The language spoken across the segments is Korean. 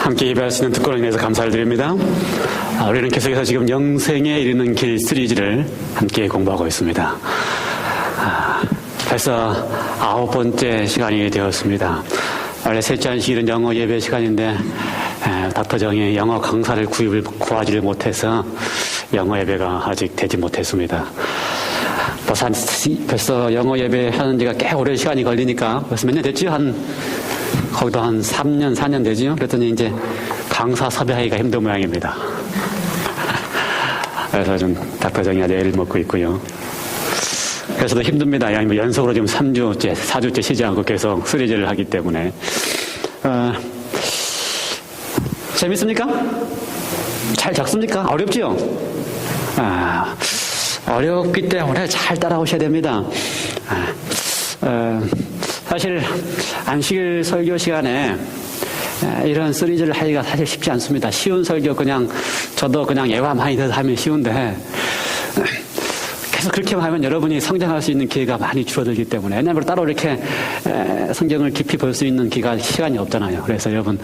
함께 예배할 수 있는 특권을 위해서 감사를 드립니다. 우리는 계속해서 지금 영생에 이르는 길 시리즈를 함께 공부하고 있습니다. 벌써 9번째 시간이 되었습니다. 원래 셋째 안식일은 영어 예배 시간인데 닥터 정이 영어 강사를 구하지를 못해서 영어 예배가 아직 되지 못했습니다. 벌써 영어 예배 하는 지가 꽤 오랜 시간이 걸리니까 벌써 몇 년 됐죠? 거기도 한 3년, 4년 되죠? 그랬더니 이제 강사 섭외하기가 힘든 모양입니다. 그래서 좀 닥터 정이 아주 애를 먹고 있고요. 그래서도 힘듭니다. 연속으로 지금 3주째, 4주째 쉬지 않고 계속 시리즈를 하기 때문에. 재밌습니까? 잘 적습니까? 어렵지요? 어렵기 때문에 잘 따라오셔야 됩니다. 사실 안식일 설교 시간에 이런 시리즈를 하기가 사실 쉽지 않습니다. 쉬운 설교 저도 그냥 애화많이 하면 쉬운데 계속 그렇게만 하면 여러분이 성장할 수 있는 기회가 많이 줄어들기 때문에, 왜냐하면 따로 이렇게 성경을 깊이 볼 수 있는 시간이 없잖아요. 그래서 여러분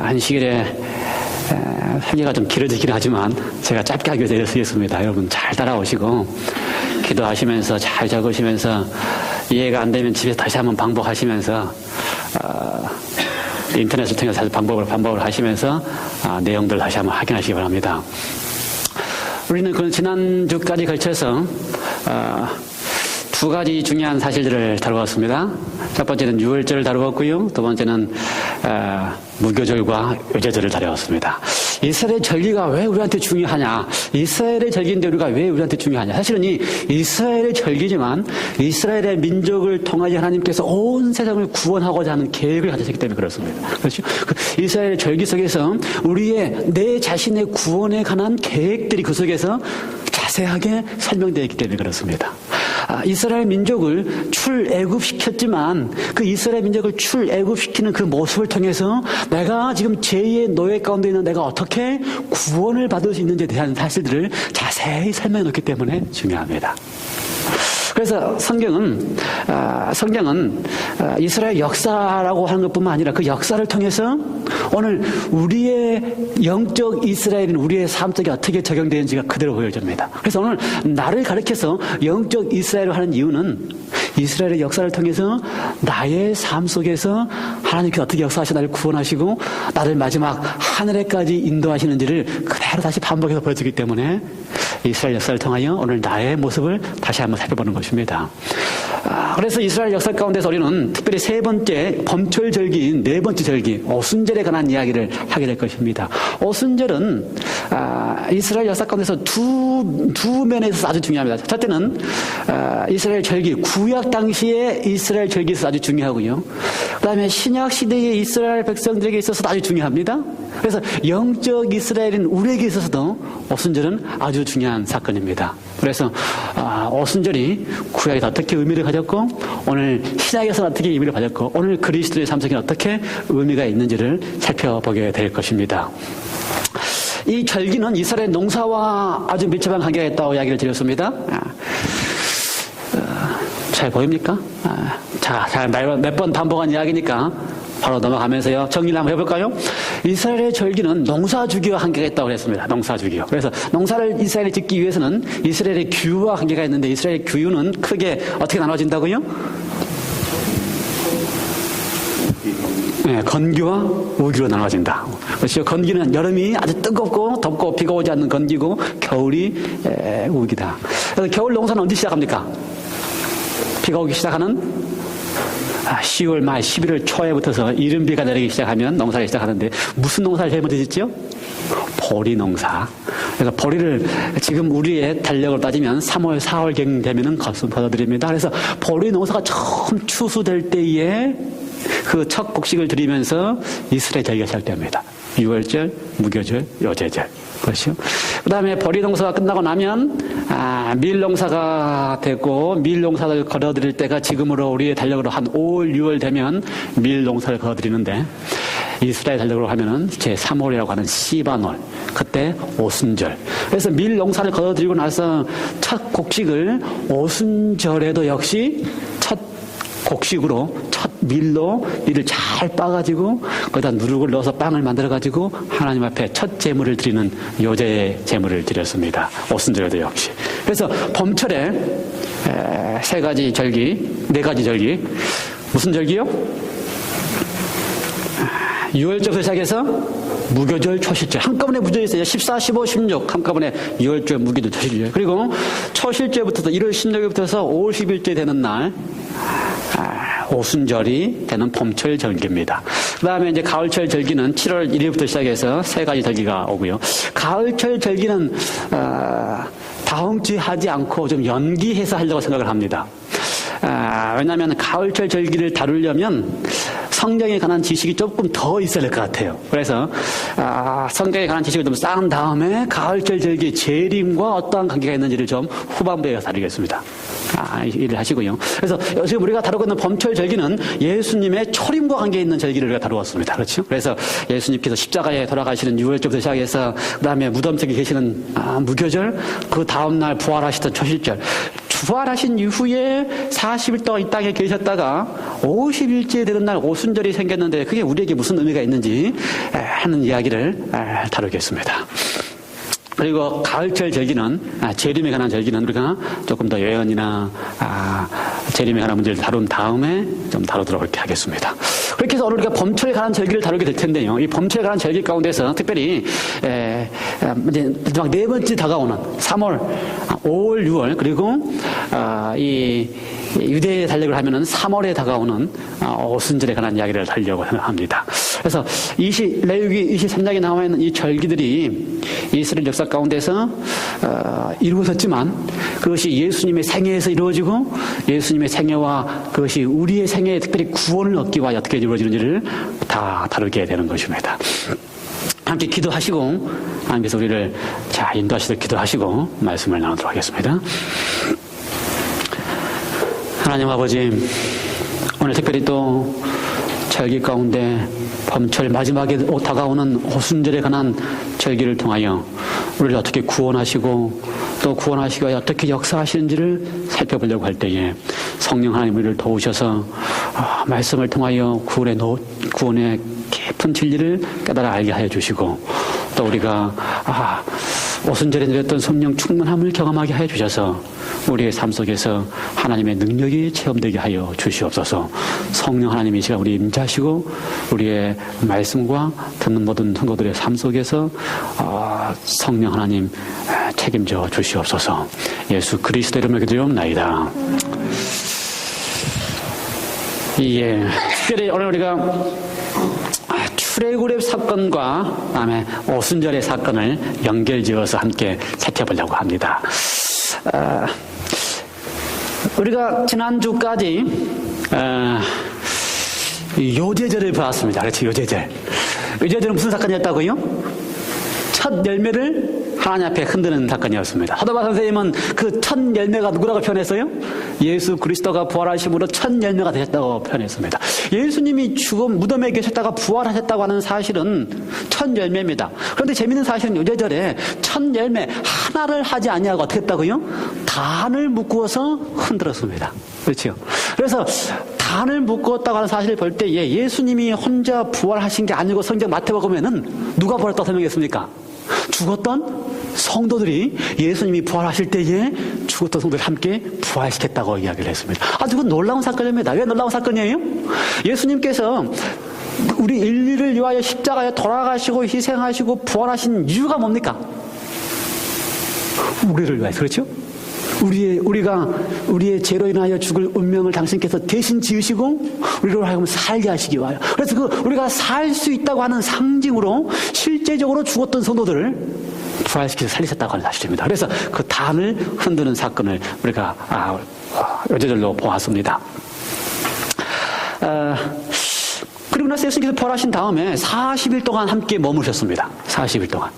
안식일에 설교가 좀 길어지긴 하지만 제가 짧게 하게 되었습니다. 여러분 잘 따라오시고 기도하시면서 잘 적으시면서 이해가 안 되면 집에 다시 한번 반복하시면서 인터넷을 통해서 다시 반복을 하시면서 내용들 다시 한번 확인하시기 바랍니다. 우리는 그 지난주까지 걸쳐서 두 가지 중요한 사실들을 다루었습니다. 첫 번째는 유월절을 다루었고요. 두 번째는 무교절과 유제절을 다루었습니다. 이스라엘의 절기가 왜 우리한테 중요하냐? 이스라엘의 절기인데 우리가 왜 우리한테 중요하냐? 사실은 이 이스라엘의 절기지만 이스라엘의 민족을 통하여 하나님께서 온 세상을 구원하고자 하는 계획을 가지셨기 때문에 그렇습니다. 그렇죠? 이스라엘의 절기 속에서 내 자신의 구원에 관한 계획들이 그 속에서 자세하게 설명되어 있기 때문에 그렇습니다. 이스라엘 민족을 출애굽시켰지만 그 이스라엘 민족을 출애굽시키는 그 모습을 통해서 내가 지금 제2의 노예 가운데 있는 내가 어떻게 구원을 받을 수 있는지에 대한 사실들을 자세히 설명해 놓기 때문에 중요합니다. 그래서 성경은 이스라엘 역사라고 하는 것뿐만 아니라 그 역사를 통해서 오늘 우리의 영적 이스라엘인 우리의 삶 속에 어떻게 적용되는지가 그대로 보여줍니다. 그래서 오늘 나를 가리켜서 영적 이스라엘을 하는 이유는 이스라엘의 역사를 통해서 나의 삶 속에서 하나님께서 어떻게 역사하셔 나를 구원하시고 나를 마지막 하늘에까지 인도하시는지를 그대로 다시 반복해서 보여주기 때문에 이스라엘 역사를 통하여 오늘 나의 모습을 다시 한번 살펴보는 것입니다. 그래서 이스라엘 역사 가운데서 우리는 특별히 세 번째 범철 절기인 네 번째 절기 오순절에 관한 이야기를 하게 될 것입니다. 오순절은 이스라엘 역사 가운데서 두 면에 있어서 아주 중요합니다. 첫째는 이스라엘 절기, 구약 당시에 이스라엘 절기에서 아주 중요하고요. 그 다음에 신약 시대의 이스라엘 백성들에게 있어서도 아주 중요합니다. 그래서 영적 이스라엘인 우리에게 있어서도 오순절은 아주 중요한 사건입니다. 그래서 오순절이 구약에서 어떻게 의미를 가졌고 오늘 신약에서는 어떻게 의미를 가졌고 오늘 그리스도의 삶 속에 어떻게 의미가 있는지를 살펴보게 될 것입니다. 이 절기는 이스라엘 농사와 아주 밀접한 관계가 있다고 이야기를 드렸습니다. 잘 보입니까? 자, 몇 번 반복한 이야기니까 바로 넘어가면서요. 정리를 한번 해볼까요? 이스라엘의 절기는 농사주기와 관계가 있다고 했습니다. 농사주기요. 그래서 농사를 이스라엘이 짓기 위해서는 이스라엘의 규와 관계가 있는데 이스라엘의 규는 크게 어떻게 나눠진다고요? 네, 건기와 우기로 나눠진다. 그렇죠. 건기는 여름이 아주 뜨겁고 덥고 비가 오지 않는 건기고 겨울이 우기다. 그래서 겨울 농사는 언제 시작합니까? 비가 오기 시작하는 10월 말 11월 초에 붙어서 이른비가 내리기 시작하면 농사를 시작하는데 무슨 농사를 제일 먼저 짓죠? 보리 농사. 그래서 보리를 지금 우리의 달력을 따지면 3월 4월경 되면은 거둬들입니다. 그래서 보리 농사가 처음 추수될 때에 그 첫 곡식을 드리면서 이스라엘 절기가 시작됩니다. 유월절, 무교절, 요제절. 그렇죠. 그 다음에 보리 농사가 끝나고 나면 밀 농사가 되고 밀 농사를 걸어드릴 때가 지금으로 우리의 달력으로 한 5월, 6월 되면 밀 농사를 걸어드리는데 이스라엘 달력으로 하면은 제3월이라고 하는 시반월, 그때 오순절. 그래서 밀 농사를 걸어드리고 나서 첫 곡식을 오순절에도 역시 첫 곡식으로 첫 밀로 이를 잘 빻아가지고 거기다 누룩을 넣어서 빵을 만들어가지고 하나님 앞에 첫 제물을 드리는 요제의 제물을 드렸습니다. 오순절에도 역시. 그래서 봄철에 세 가지 절기, 네 가지 절기. 무슨 절기요? 6월절부터 시작해서 무교절, 초실절. 한꺼번에 무교절이 있어요. 14, 15, 16. 한꺼번에 6월절, 무교절, 초실절. 그리고 초실절부터 1월 16일부터서 5월 10일째 되는 날, 오순절이 되는 봄철 절기입니다. 그 다음에 이제 가을철 절기는 7월 1일부터 시작해서 세 가지 절기가 오고요. 가을철 절기는, 다음 주에 하지 않고 좀 연기해서 하려고 생각을 합니다. 왜냐하면 가을철 절기를 다루려면 성경에 관한 지식이 조금 더 있어야 될 것 같아요. 그래서 성경에 관한 지식을 좀 쌓은 다음에 가을철 절기 재림과 어떠한 관계가 있는지를 좀 후반부에 가서 다루겠습니다. 일을 하시고요. 그래서 지금 우리가 다루고 있는 봄철 절기는 예수님의 초림과 관계 있는 절기를 우리가 다루었습니다. 그렇죠? 그래서 예수님께서 십자가에 돌아가시는 6월절부터 시작해서 그 다음에 무덤 속에 계시는 무교절, 그 다음날 부활하시던 초실절. 부활하신 이후에 40일 동안 이 땅에 계셨다가 50일째 되는 날 오순절이 생겼는데 그게 우리에게 무슨 의미가 있는지 하는 이야기를 다루겠습니다. 그리고 가을철 절기는 재림에 관한 절기는 우리가 조금 더 예언이나 재림에 관한 문제를 다룬 다음에 좀 다루도록 그렇게 하겠습니다. 그렇게 해서 오늘 우리가 봄철에 관한 절기를 다루게 될 텐데요. 이 봄철에 관한 절기 가운데서 특별히 이제 막 네 번째 다가오는 3월, 5월, 6월 그리고 이 유대의 달력을 하면은 3월에 다가오는 오순절에 관한 이야기를 하려고 합니다. 그래서 레위기 23장에 나와 있는 이 절기들이 이스라엘 역사 가운데서 이루어졌지만 그것이 예수님의 생애에서 이루어지고 예수님의 생애와 그것이 우리의 생애에 특별히 구원을 얻기 위해 어떻게 이루어지는지를 다 다루게 되는 것입니다. 함께 기도하시고 하나님께서 우리를 인도하시도록 기도하시고 말씀을 나누도록 하겠습니다. 하나님 아버지, 오늘 특별히 또 절기 가운데 봄철 마지막에 다가오는 오순절에 관한 절기를 통하여 우리를 어떻게 구원하시고 또 구원하시고 어떻게 역사하시는지를 살펴보려고 할 때에 성령 하나님 우리를 도우셔서 말씀을 통하여 구원의 깊은 진리를 깨달아 알게 하여 주시고 또 우리가 오순절에 누렸던 성령 충만함을 경험하게 하여 주셔서 우리의 삶 속에서 하나님의 능력이 체험되게 하여 주시옵소서. 성령 하나님이 시간 우리 임재하시고 우리의 말씀과 듣는 모든 성도들의 삶 속에서 성령 하나님 책임져 주시옵소서. 예수 그리스도 이름으로 기도드리옵나이다. 특별히 오늘 우리가 출애굽의 사건과 그다음에 오순절의 사건을 연결지어서 함께 살펴보려고 합니다. 우리가 지난주까지 요제절을 보았습니다. 그렇죠? 요제절. 요제절은 무슨 사건이었다고요? 첫 열매를 하나님 앞에 흔드는 사건이었습니다. 사도바 선생님은 그 첫 열매가 누구라고 표현했어요? 예수 그리스도가 부활하심으로 첫 열매가 되셨다고 표현했습니다. 예수님이 죽음 무덤에 계셨다가 부활하셨다고 하는 사실은 첫 열매입니다. 그런데 재미있는 사실은 요제절에 첫 열매 하나를 하지 아니하고 어떻게 했다고요? 단을 묶어서 흔들었습니다. 그렇죠? 그래서 단을 묶었다고 하는 사실을 볼 때에 예수님이 혼자 부활하신 게 아니고 성경 마태복음에는 누가 부활했다고 설명했습니까? 죽었던 성도들이 예수님이 부활하실 때에 죽었던 성도들이 함께 부활시켰다고 이야기를 했습니다. 아주 놀라운 사건입니다. 왜 놀라운 사건이에요? 예수님께서 우리 인류를 위하여 십자가에 돌아가시고 희생하시고 부활하신 이유가 뭡니까? 우리를 위하여. 그렇죠? 우리의 죄로 인하여 죽을 운명을 당신께서 대신 지으시고 우리로 하여금 살게 하시기 위하여. 그래서 우리가 살 수 있다고 하는 상징으로 실제적으로 죽었던 성도들을 부활시켜서 살리셨다고 하는 사실입니다. 그래서 그 단을 흔드는 사건을 우리가 요제절로 보았습니다. 그리고 나서 예수님께서 부활하신 다음에 40일 동안 함께 머무르셨습니다. 40일 동안.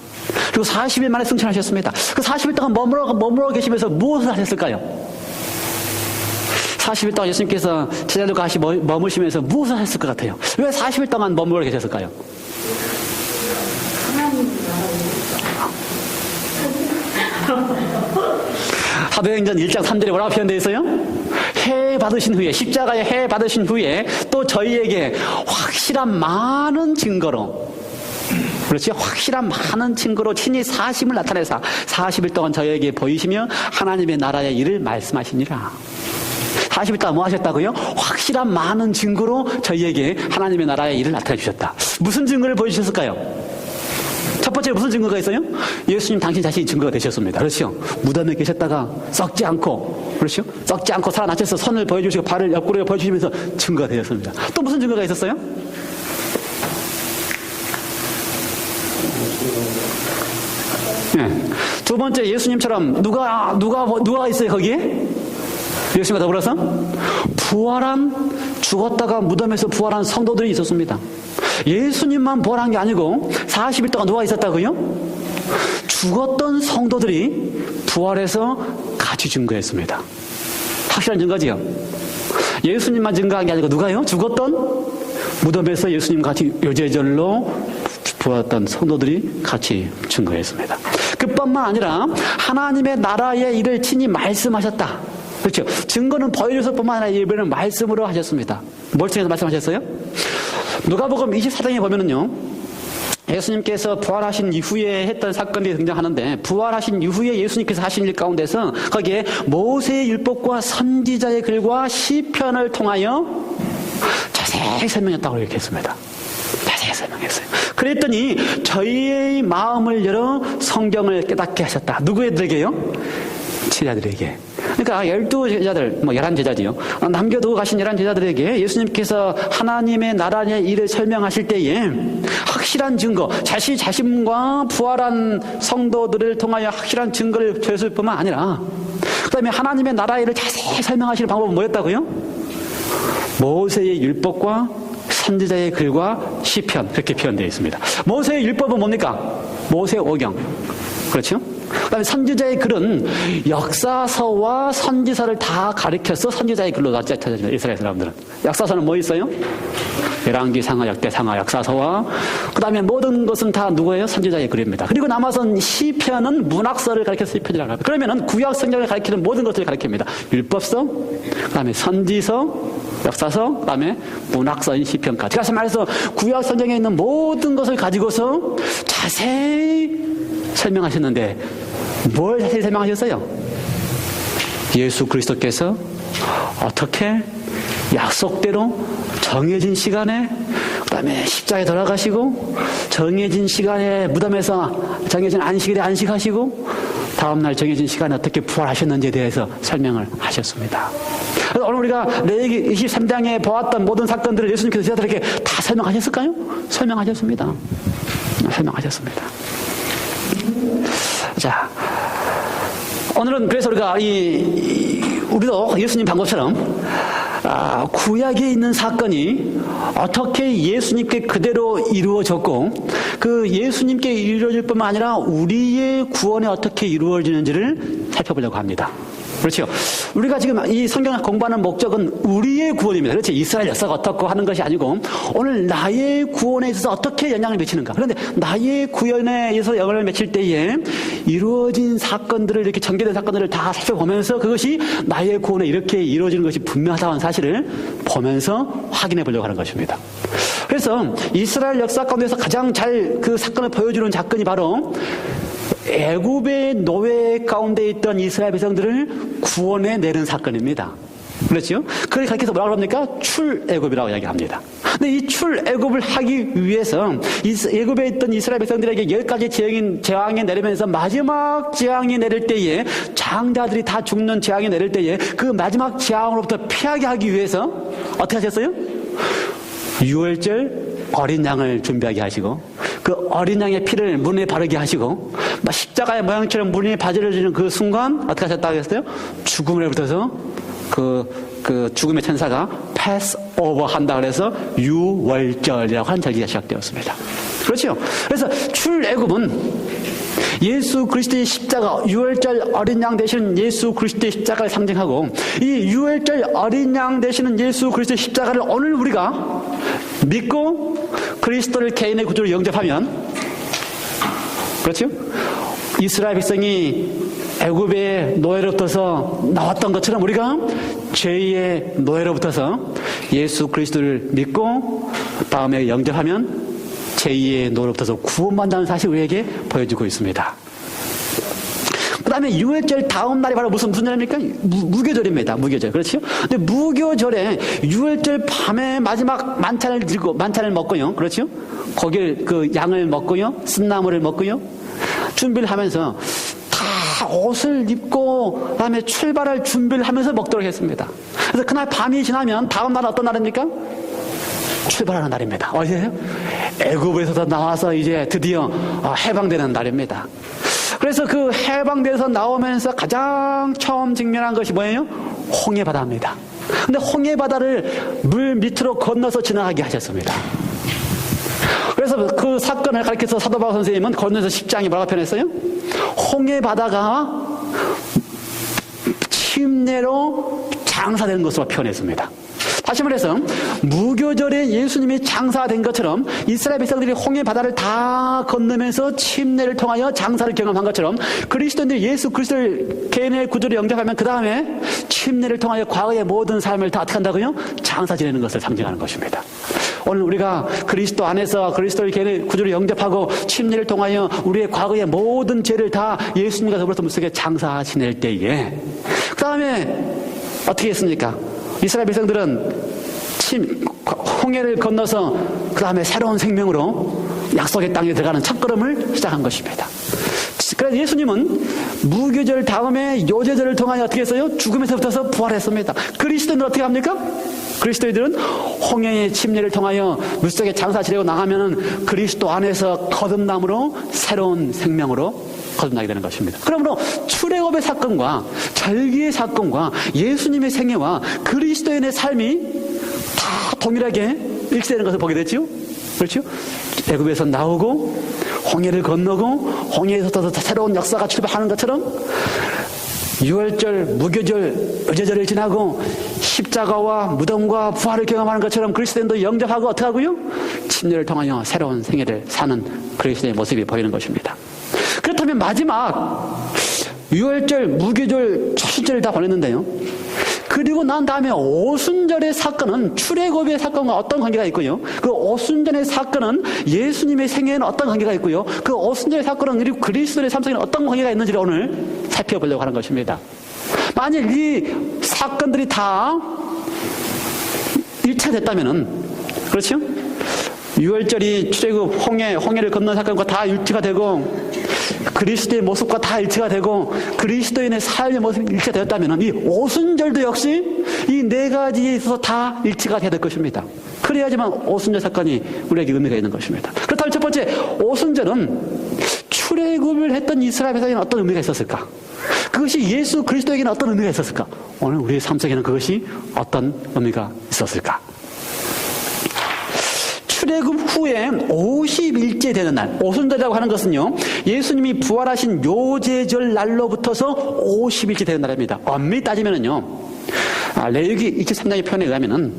그리고 40일 만에 승천하셨습니다. 그 40일 동안 머물러 계시면서 무엇을 하셨을까요? 40일 동안 예수님께서 제자들과 같이 머무시면서 무엇을 하셨을 것 같아요? 왜 40일 동안 머물러 계셨을까요? 사도행전 1장 3절에 뭐라고 표현되어 있어요? 해 받으신 후에, 십자가에 해 받으신 후에 또 저희에게 확실한 많은 증거로, 그렇지? 확실한 많은 증거로 친히 사심을 나타내사 40일 동안 저희에게 보이시며 하나님의 나라의 일을 말씀하시니라. 40일 동안 뭐 하셨다고요? 확실한 많은 증거로 저희에게 하나님의 나라의 일을 나타내 주셨다. 무슨 증거를 보여주셨을까요? 첫 번째 무슨 증거가 있어요? 예수님 당신 자신이 증거가 되셨습니다. 그렇죠? 무덤에 계셨다가 썩지 않고, 그렇죠? 썩지 않고 살아나셔서 손을 보여주시고 발을 옆구리를 보여주시면서 증거가 되셨습니다. 또 무슨 증거가 있었어요? 네. 두 번째, 예수님처럼 누가 있어요 거기에? 예수님과 더불어서 죽었다가 무덤에서 부활한 성도들이 있었습니다. 예수님만 부활한 게 아니고 40일 동안 누가 있었다고요? 죽었던 성도들이 부활해서 같이 증거했습니다. 확실한 증거지요. 예수님만 증거한 게 아니고 누가요? 죽었던 무덤에서 예수님 같이 요제절로 부활했던 성도들이 같이 증거했습니다. 그뿐만 아니라 하나님의 나라의 일을 친히 말씀하셨다. 그렇죠. 증거는 보여줘서 뿐만 아니라 예배는 말씀으로 하셨습니다. 뭘 통해서 말씀하셨어요? 누가복음 24장에 보면은요, 예수님께서 부활하신 이후에 했던 사건이 등장하는데, 부활하신 이후에 예수님께서 하신 일 가운데서 거기에 모세의 율법과 선지자의 글과 시편을 통하여 자세히 설명했다고 이렇게 했습니다. 자세히 설명했어요. 그랬더니 저희의 마음을 열어 성경을 깨닫게 하셨다. 누구에게요? 제자들에게. 그러니까 12제자들, 11제자지요. 남겨두고 가신 11제자들에게 예수님께서 하나님의 나라의 일을 설명하실 때에 확실한 증거, 자신과 부활한 성도들을 통하여 확실한 증거를 줬을 뿐만 아니라, 그 다음에 하나님의 나라의 일을 자세히 설명하시는 방법은 뭐였다고요? 모세의 율법과 선지자의 글과 시편, 그렇게 표현되어 있습니다. 모세의 율법은 뭡니까? 모세 오경. 그렇죠? 그 다음에 선지자의 글은 역사서와 선지서를 다 가리켜서 선지자의 글로 찾아집니다. 이스라엘 사람들은. 역사서는 뭐 있어요? 열왕기, 상하, 역대, 상하, 역사서와 그 다음에 모든 것은 다 누구예요? 선지자의 글입니다. 그리고 남아선 시편은 문학서를 가리켜서 시편이라고 합니다. 그러면은 구약 성경을 가리키는 모든 것을 가리킵니다. 율법서, 그 다음에 선지서, 역사서, 그 다음에 문학서인 시편까지. 그래서 말해서 구약 성경에 있는 모든 것을 가지고서 자세히 설명하셨는데 뭘 자세히 설명하셨어요? 예수 그리스도께서 어떻게 약속대로 정해진 시간에, 그 다음에 십자가에 돌아가시고 정해진 시간에 무덤에서 정해진 안식일에 안식하시고 다음날 정해진 시간에 어떻게 부활하셨는지에 대해서 설명을 하셨습니다. 그래서 오늘 우리가 레위기 23장에 보았던 모든 사건들을 예수님께서 제자들에게 다 설명하셨을까요? 설명하셨습니다. 설명하셨습니다. 자, 오늘은 그래서 우리가 우리도 예수님 방법처럼 구약에 있는 사건이 어떻게 예수님께 그대로 이루어졌고 그 예수님께 이루어질 뿐만 아니라 우리의 구원에 어떻게 이루어지는지를 살펴보려고 합니다. 그렇죠. 우리가 지금 이 성경을 공부하는 목적은 우리의 구원입니다. 그렇지. 이스라엘 역사가 어떻고 하는 것이 아니고 오늘 나의 구원에 있어서 어떻게 영향을 미치는가. 그런데 나의 구원에 의해서 영향을 미칠 때에 이루어진 사건들을 이렇게 전개된 사건들을 다 살펴보면서 그것이 나의 구원에 이렇게 이루어지는 것이 분명하다는 사실을 보면서 확인해 보려고 하는 것입니다. 그래서 이스라엘 역사 가운데서 가장 잘 그 사건을 보여주는 사건이 바로 애굽의 노예 가운데 있던 이스라엘 백성들을 구원해 내는 사건입니다. 그렇죠? 그걸 가르쳐서 뭐라고 합니까? 출애굽이라고 이야기합니다. 근데 이 출애굽을 하기 위해서 애굽에 있던 이스라엘 백성들에게 10가지 재앙이 내리면서 마지막 재앙이 내릴 때에 장자들이 다 죽는 재앙이 내릴 때에 그 마지막 재앙으로부터 피하게 하기 위해서 어떻게 하셨어요? 유월절 어린 양을 준비하게 하시고 그 어린 양의 피를 문에 바르게 하시고 십자가의 모양처럼 문에 바르려지는 그 순간 어떻게 하셨다고 했어요? 죽음을 붙어서 그 죽음의 천사가 패스 오버 한다 그래서 유월절이라고 하는 절기가 시작되었습니다. 그렇죠? 그래서 출애굽은 예수 그리스도의 십자가, 유월절 어린 양 되시는 예수 그리스도의 십자가를 상징하고 이 유월절 어린 양 되시는 예수 그리스도의 십자가를 오늘 우리가 믿고 그리스도를 개인의 구주로 영접하면, 그렇죠? 이스라엘 백성이 애굽의 노예로부터서 나왔던 것처럼 우리가 죄의 노예로부터서 예수 그리스도를 믿고 다음에 영접하면 제2의 노예로부터서 구원받는다는 사실을 우리에게 보여주고 있습니다. 그 다음에 유월절 다음 날이 바로 무슨 날입니까? 무교절입니다. 무교절. 그렇죠? 근데 무교절에 유월절 밤에 마지막 만찬을 먹고요. 그렇죠? 고기를, 양을 먹고요. 쓴나물을 먹고요. 준비를 하면서 다 옷을 입고 그다음에 출발할 준비를 하면서 먹도록 했습니다. 그래서 그날 밤이 지나면 다음 날은 어떤 날입니까? 출발하는 날입니다. 어디에요? 애굽에서 나와서 이제 드디어 해방되는 날입니다. 그래서 그 해방돼서 나오면서 가장 처음 직면한 것이 뭐예요? 홍해바다입니다. 근데 홍해바다를 물 밑으로 건너서 지나가게 하셨습니다. 그래서 그 사건을 가르쳐서 사도 바울 선생님은 고린도서 10장에 뭐라고 표현했어요? 홍해바다가 침례로 장사된 것으로 표현했습니다. 다시 말해서 무교절에 예수님이 장사된 것처럼 이스라엘 백성들이 홍해바다를 다 건너면서 침례를 통하여 장사를 경험한 것처럼 그리스도인들이 예수 그리스도를 개인의 구주로 영접하면 그 다음에 침례를 통하여 과거의 모든 삶을 다 어떻게 한다고요? 장사 지내는 것을 상징하는 것입니다. 오늘 우리가 그리스도 안에서 그리스도를 개인의 구주로 영접하고 침례를 통하여 우리의 과거의 모든 죄를 다 예수님과 더불어서 물속에 장사 지낼 때에 그 다음에 어떻게 했습니까? 이스라엘 백성들은 홍해를 건너서 그 다음에 새로운 생명으로 약속의 땅에 들어가는 첫걸음을 시작한 것입니다. 그래서 예수님은 무교절 다음에 요제절을 통하여 어떻게 했어요? 죽음에서부터 부활했습니다. 그리스도인들은 어떻게 합니까? 그리스도인들은 홍해의 침례를 통하여 물속에 장사 지내고 나가면은 그리스도 안에서 거듭남으로 새로운 생명으로 거듭나게 되는 것입니다. 그러므로 출애굽의 사건과 절기의 사건과 예수님의 생애와 그리스도인의 삶이 다 동일하게 일치되는 것을 보게 됐죠. 그렇죠? 애굽에서 나오고 홍해를 건너고 홍해에서 새로운 역사가 출발하는 것처럼 유월절, 무교절, 의제절을 지나고 십자가와 무덤과 부활을 경험하는 것처럼 그리스도인도 영접하고 어떻게 하고요? 침례를 통하여 새로운 생애를 사는 그리스도의 모습이 보이는 것입니다. 그렇다면 마지막 유월절, 무교절, 초수절을 다 보냈는데요. 그리고 난 다음에 오순절의 사건은 출애굽의 사건과 어떤 관계가 있고요. 그 오순절의 사건은 예수님의 생애에는 어떤 관계가 있고요. 그 오순절의 사건은 그리고 그리스도의 삶 속에는 어떤 관계가 있는지를 오늘 살펴보려고 하는 것입니다. 만일 이 사건들이 다 일치됐다면은 그렇죠? 유월절이 출애굽 홍해를 건너는 사건과 다 일치가 되고 그리스도의 모습과 다 일치가 되고 그리스도인의 삶의 모습이 일치가 되었다면 이 오순절도 역시 이 네 가지에 있어서 다 일치가 되어야 될 것입니다. 그래야지만 오순절 사건이 우리에게 의미가 있는 것입니다. 그렇다면 첫 번째 오순절은 출애굽을 했던 이스라엘 백성에게는 어떤 의미가 있었을까? 그것이 예수 그리스도에게는 어떤 의미가 있었을까? 오늘 우리의 삶 속에는 그것이 어떤 의미가 있었을까? 출애굽 후에 50일째 되는 날, 오순절이라고 하는 것은요, 예수님이 부활하신 요제절 날로부터서 50일째 되는 날입니다. 엄밀히 따지면은요, 레위기 23장의 표현에 의하면은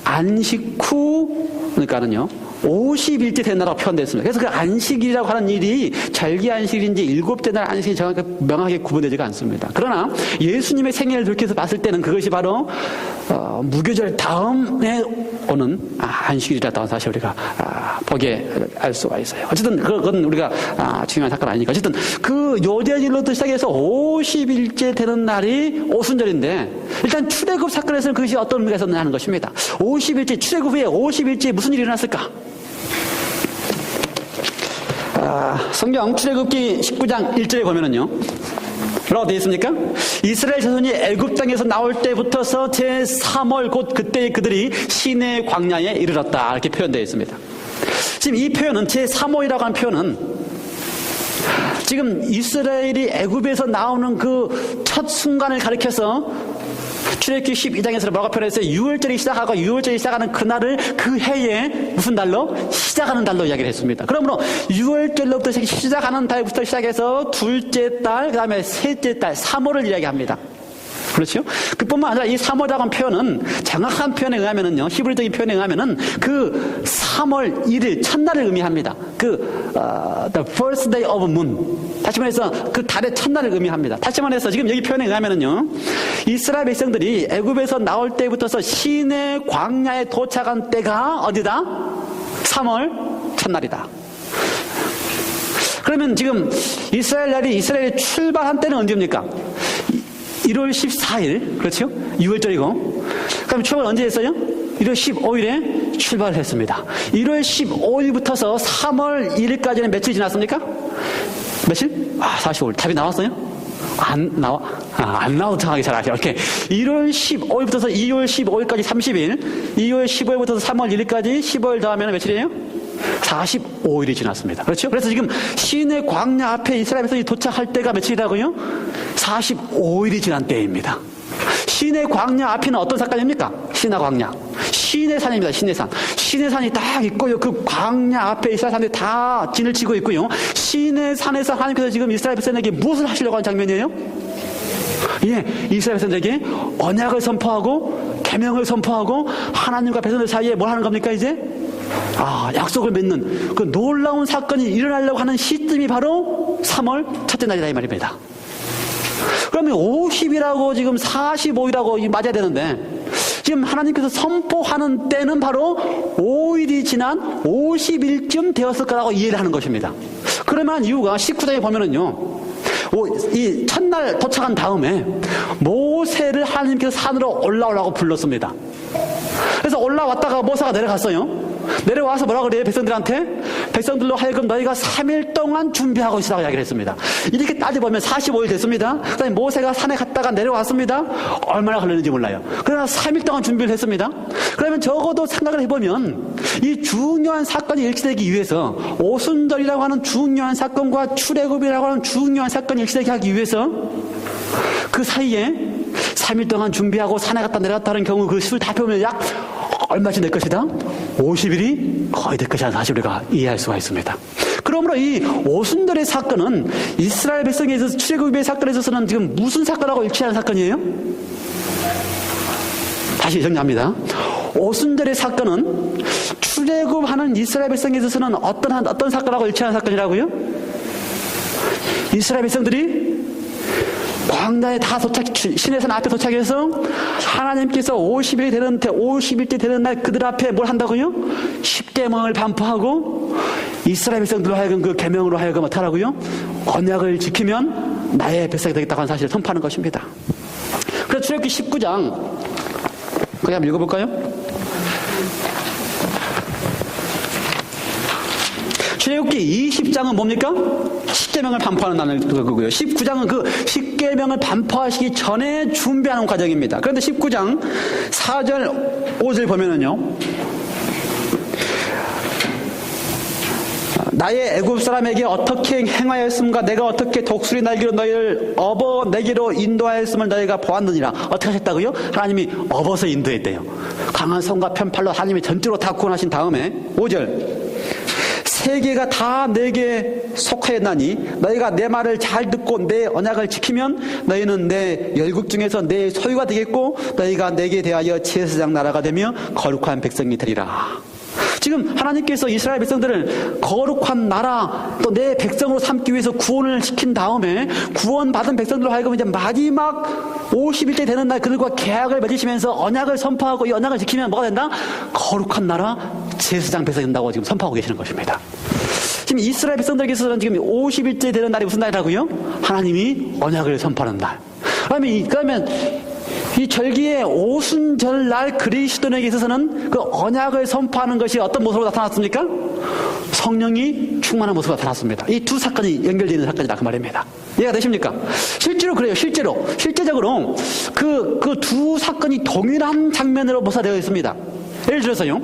안식 후, 그러니까는요, 50일째 된 날이라고 표현되었습니다. 그래서 그 안식이라고 하는 일이 절기 안식인지 일곱째 날 안식이 명확하게 구분되지가 않습니다. 그러나 예수님의 생애를 돌이켜서 봤을 때는 그것이 바로 무교절 다음에 오는 안식일이라는 사실 우리가 보게 알 수가 있어요. 어쨌든 그건 우리가 중요한 사건 아니니까 어쨌든 그 요제절로부터 시작해서 50일째 되는 날이 오순절인데 일단 출애굽 사건에서는 그것이 어떤 의미가 있었느냐 하는 것입니다. 50일째 출애굽 후에 50일째 무슨 일이 일어났을까? 성경 출애굽기 19장 1절에 보면은요, 뭐라고 되어 있습니까? 이스라엘 자손이 애굽 땅에서 나올 때부터서 제3월 곧 그때 그들이 시내 광야에 이르렀다 이렇게 표현되어 있습니다. 지금 이 표현은 제3월이라고 하는 표현은 지금 이스라엘이 애굽에서 나오는 그 첫 순간을 가리켜서 출애굽기 12장에서 뭐라고 표현했어요? 6월절이 시작하고 6월절이 시작하는 그날을 그 해에 무슨 달로? 시작하는 달로 이야기를 했습니다. 그러므로 6월절로부터 시작하는 달부터 시작해서 둘째 달, 그 다음에 셋째 달, 3월을 이야기합니다. 그렇죠? 그뿐만 아니라 이 3월이라는 표현은 정확한 표현에 의하면은요, 히브리적인 표현에 의하면은 그 3월 1일 첫날을 의미합니다. the first day of moon. 다시 말해서 그 달의 첫날을 의미합니다. 다시 말해서 지금 여기 표현에 의하면은요, 이스라엘 백성들이 애굽에서 나올 때부터서 시내 광야에 도착한 때가 어디다? 3월 첫날이다. 그러면 지금 이스라엘이 출발한 때는 언제입니까? 1월 14일, 그렇죠? 6월절이고. 그럼 출발 언제 했어요? 1월 15일에 출발을 했습니다. 1월 15일부터서 3월 1일까지는 며칠 지났습니까? 며칠? 45일. 답이 나왔어요? 안 나오고 정확하게 잘 아셔요. 이렇게 1월 15일부터서 2월 15일까지 30일, 2월 15일부터 3월 1일까지 15일 더하면 며칠이에요? 45일이 지났습니다. 그렇죠? 그래서 지금 시내 광야 앞에 이스라엘 백성이 도착할 때가 며칠이라고요? 45일이 지난 때입니다. 시내 광야 앞에는 어떤 사건입니까? 시내 광야. 시내산입니다. 시내산. 시내산이 딱 있고요. 그 광야 앞에 이스라엘 사람들이 다 진을 치고 있고요. 시내산에서 하나님께서 지금 이스라엘 백성에게 무엇을 하시려고 하는 장면이에요? 예, 이스라엘 백성에게 언약을 선포하고 계명을 선포하고 하나님과 백성들 사이에 뭘 하는 겁니까 이제? 약속을 맺는 그 놀라운 사건이 일어나려고 하는 시점이 바로 3월 첫째 날이다 이 말입니다. 그러면 50이라고 지금 45이라고 맞아야 되는데 지금 하나님께서 선포하는 때는 바로 5일이 지난 50일쯤 되었을 거라고 이해를 하는 것입니다. 그러면 이유가 19장에 보면은요, 이 첫날 도착한 다음에 모세를 하나님께서 산으로 올라오라고 불렀습니다. 그래서 올라왔다가 모세가 내려갔어요. 내려와서 뭐라고 그래요? 백성들한테? 백성들로 하여금 너희가 3일 동안 준비하고 있으라고 이야기를 했습니다. 이렇게 따져보면 45일 됐습니다. 그 다음에 모세가 산에 갔다가 내려왔습니다. 얼마나 걸렸는지 몰라요. 그러나 3일 동안 준비를 했습니다. 그러면 적어도 생각을 해보면 이 중요한 사건이 일치되기 위해서 오순절이라고 하는 중요한 사건과 출애굽이라고 하는 중요한 사건이 일치되게 하기 위해서 그 사이에 3일 동안 준비하고 산에 갔다 내려갔다 하는 경우 그 수를 다 펴면 약 얼마쯤 될 것이다? 50일이 거의 될 것이라는 사실을 우리가 이해할 수가 있습니다. 그러므로 이 오순절의 사건은 이스라엘 백성에 있어서 출애굽의 사건에 있어서는 지금 무슨 사건하고 일치하는 사건이에요? 다시 정리합니다. 오순절의 사건은 출애굽하는 이스라엘 백성에 있어서는 어떤 사건하고 일치하는 사건이라고요? 이스라엘 백성들이 광야에 다 시내산 앞에 도착해서 하나님께서 50일째 되는 날 그들 앞에 뭘 한다고요? 십계명을 반포하고 이스라엘 백성들로 하여금 그 계명으로 하여금 어떡하라고요? 언약을 지키면 나의 백성이 되겠다고 하는 사실을 선포하는 것입니다. 그래서 출애굽기 19장 거기 한번 읽어볼까요? 출애굽기 20장은 뭡니까? 십계명을 반포하는 날을 그거고요. 19장은 그 십계명을 반포하시기 전에 준비하는 과정입니다. 그런데 19장 4절 5절 보면은요, 나의 애굽 사람에게 어떻게 행하였음과 내가 어떻게 독수리 날개로 너희를 업어 내게로 인도하였음을 너희가 보았느니라. 어떻게 하셨다고요? 하나님이 업어서 인도했대요. 강한 손과 편팔로 하나님이 전적으로 다 구원하신 다음에 5절 세계가 다 내게 속하였나니 너희가 내 말을 잘 듣고 내 언약을 지키면 너희는 내 열국 중에서 내 소유가 되겠고 너희가 내게 대하여 제사장 나라가 되며 거룩한 백성이 되리라. 지금 하나님께서 이스라엘 백성들을 거룩한 나라 또 내 백성으로 삼기 위해서 구원을 시킨 다음에 구원받은 백성들로 하여금 이제 마지막 50일째 되는 날 그들과 계약을 맺으시면서 언약을 선포하고 이 언약을 지키면 뭐가 된다? 거룩한 나라 제사장 백성이 된다고 지금 선포하고 계시는 것입니다. 지금 이스라엘 백성들에게서는 지금 50일째 되는 날이 무슨 날이라고요? 하나님이 언약을 선포하는 날. 그러면 이 절기의 오순절날 그리스도인에게 있어서는 그 언약을 선포하는 것이 어떤 모습으로 나타났습니까? 성령이 충만한 모습으로 나타났습니다. 이 두 사건이 연결되는 사건이다 그 말입니다. 이해가 되십니까? 실제로 그래요. 실제적으로 그 두 사건이 동일한 장면으로 묘사되어 있습니다. 예를 들어서요,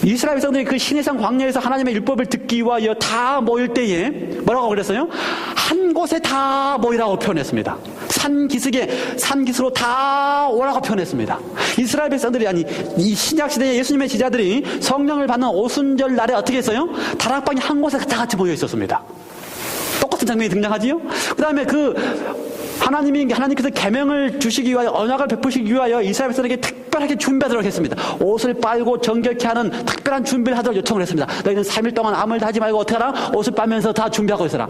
이스라엘 백성들이 그 시내산 광야에서 하나님의 율법을 듣기 위하여 다 모일 때에 뭐라고 그랬어요? 한 곳에 다 모이라고 표현했습니다. 산기슭로 다 오라고 표현했습니다. 이스라엘 백성들이 이 신약시대의 예수님의 제자들이 성령을 받는 오순절 날에 어떻게 했어요? 다락방이 한 곳에 다 같이 모여 있었습니다. 똑같은 장면이 등장하지요? 그 다음에 하나님께서 계명을 주시기 위하여, 언약을 베푸시기 위하여 이스라엘 백성에게 특별하게 준비하도록 했습니다. 옷을 빨고 정결케 하는 특별한 준비를 하도록 요청을 했습니다. 너희는 3일 동안 아무 일도 하지 말고 어떻게 하라? 옷을 빨면서 다 준비하고 있어라.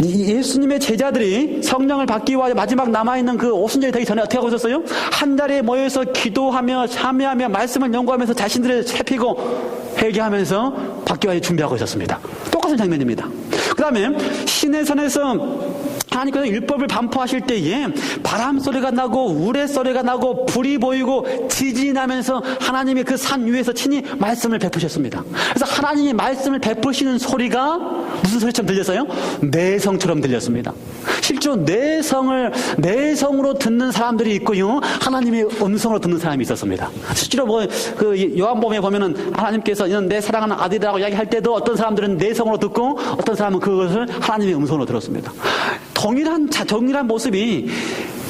예수님의 제자들이 성령을 받기 위하여 마지막 남아있는 그 오순절이 되기 전에 어떻게 하고 있었어요? 한 자리에 모여서 기도하며 참여하며 말씀을 연구하면서 자신들을 살피고 회개하면서 받기 위하여 준비하고 있었습니다. 똑같은 장면입니다. 그 다음에 시내산에서 하나님께서 율법을 반포하실 때에 바람 소리가 나고 우레 소리가 나고 불이 보이고 지진이 나면서 하나님이 그 산 위에서 친히 말씀을 베푸셨습니다. 그래서 하나님이 말씀을 베푸시는 소리가 무슨 소리처럼 들렸어요? 내성처럼 들렸습니다. 실제로 내성으로 듣는 사람들이 있고요, 하나님의 음성으로 듣는 사람이 있었습니다. 실제로 그 요한복음에 보면은 하나님께서 이는 내 사랑하는 아들이라고 이야기할 때도 어떤 사람들은 내성으로 듣고 어떤 사람은 그것을 하나님의 음성으로 들었습니다. 동일한 모습이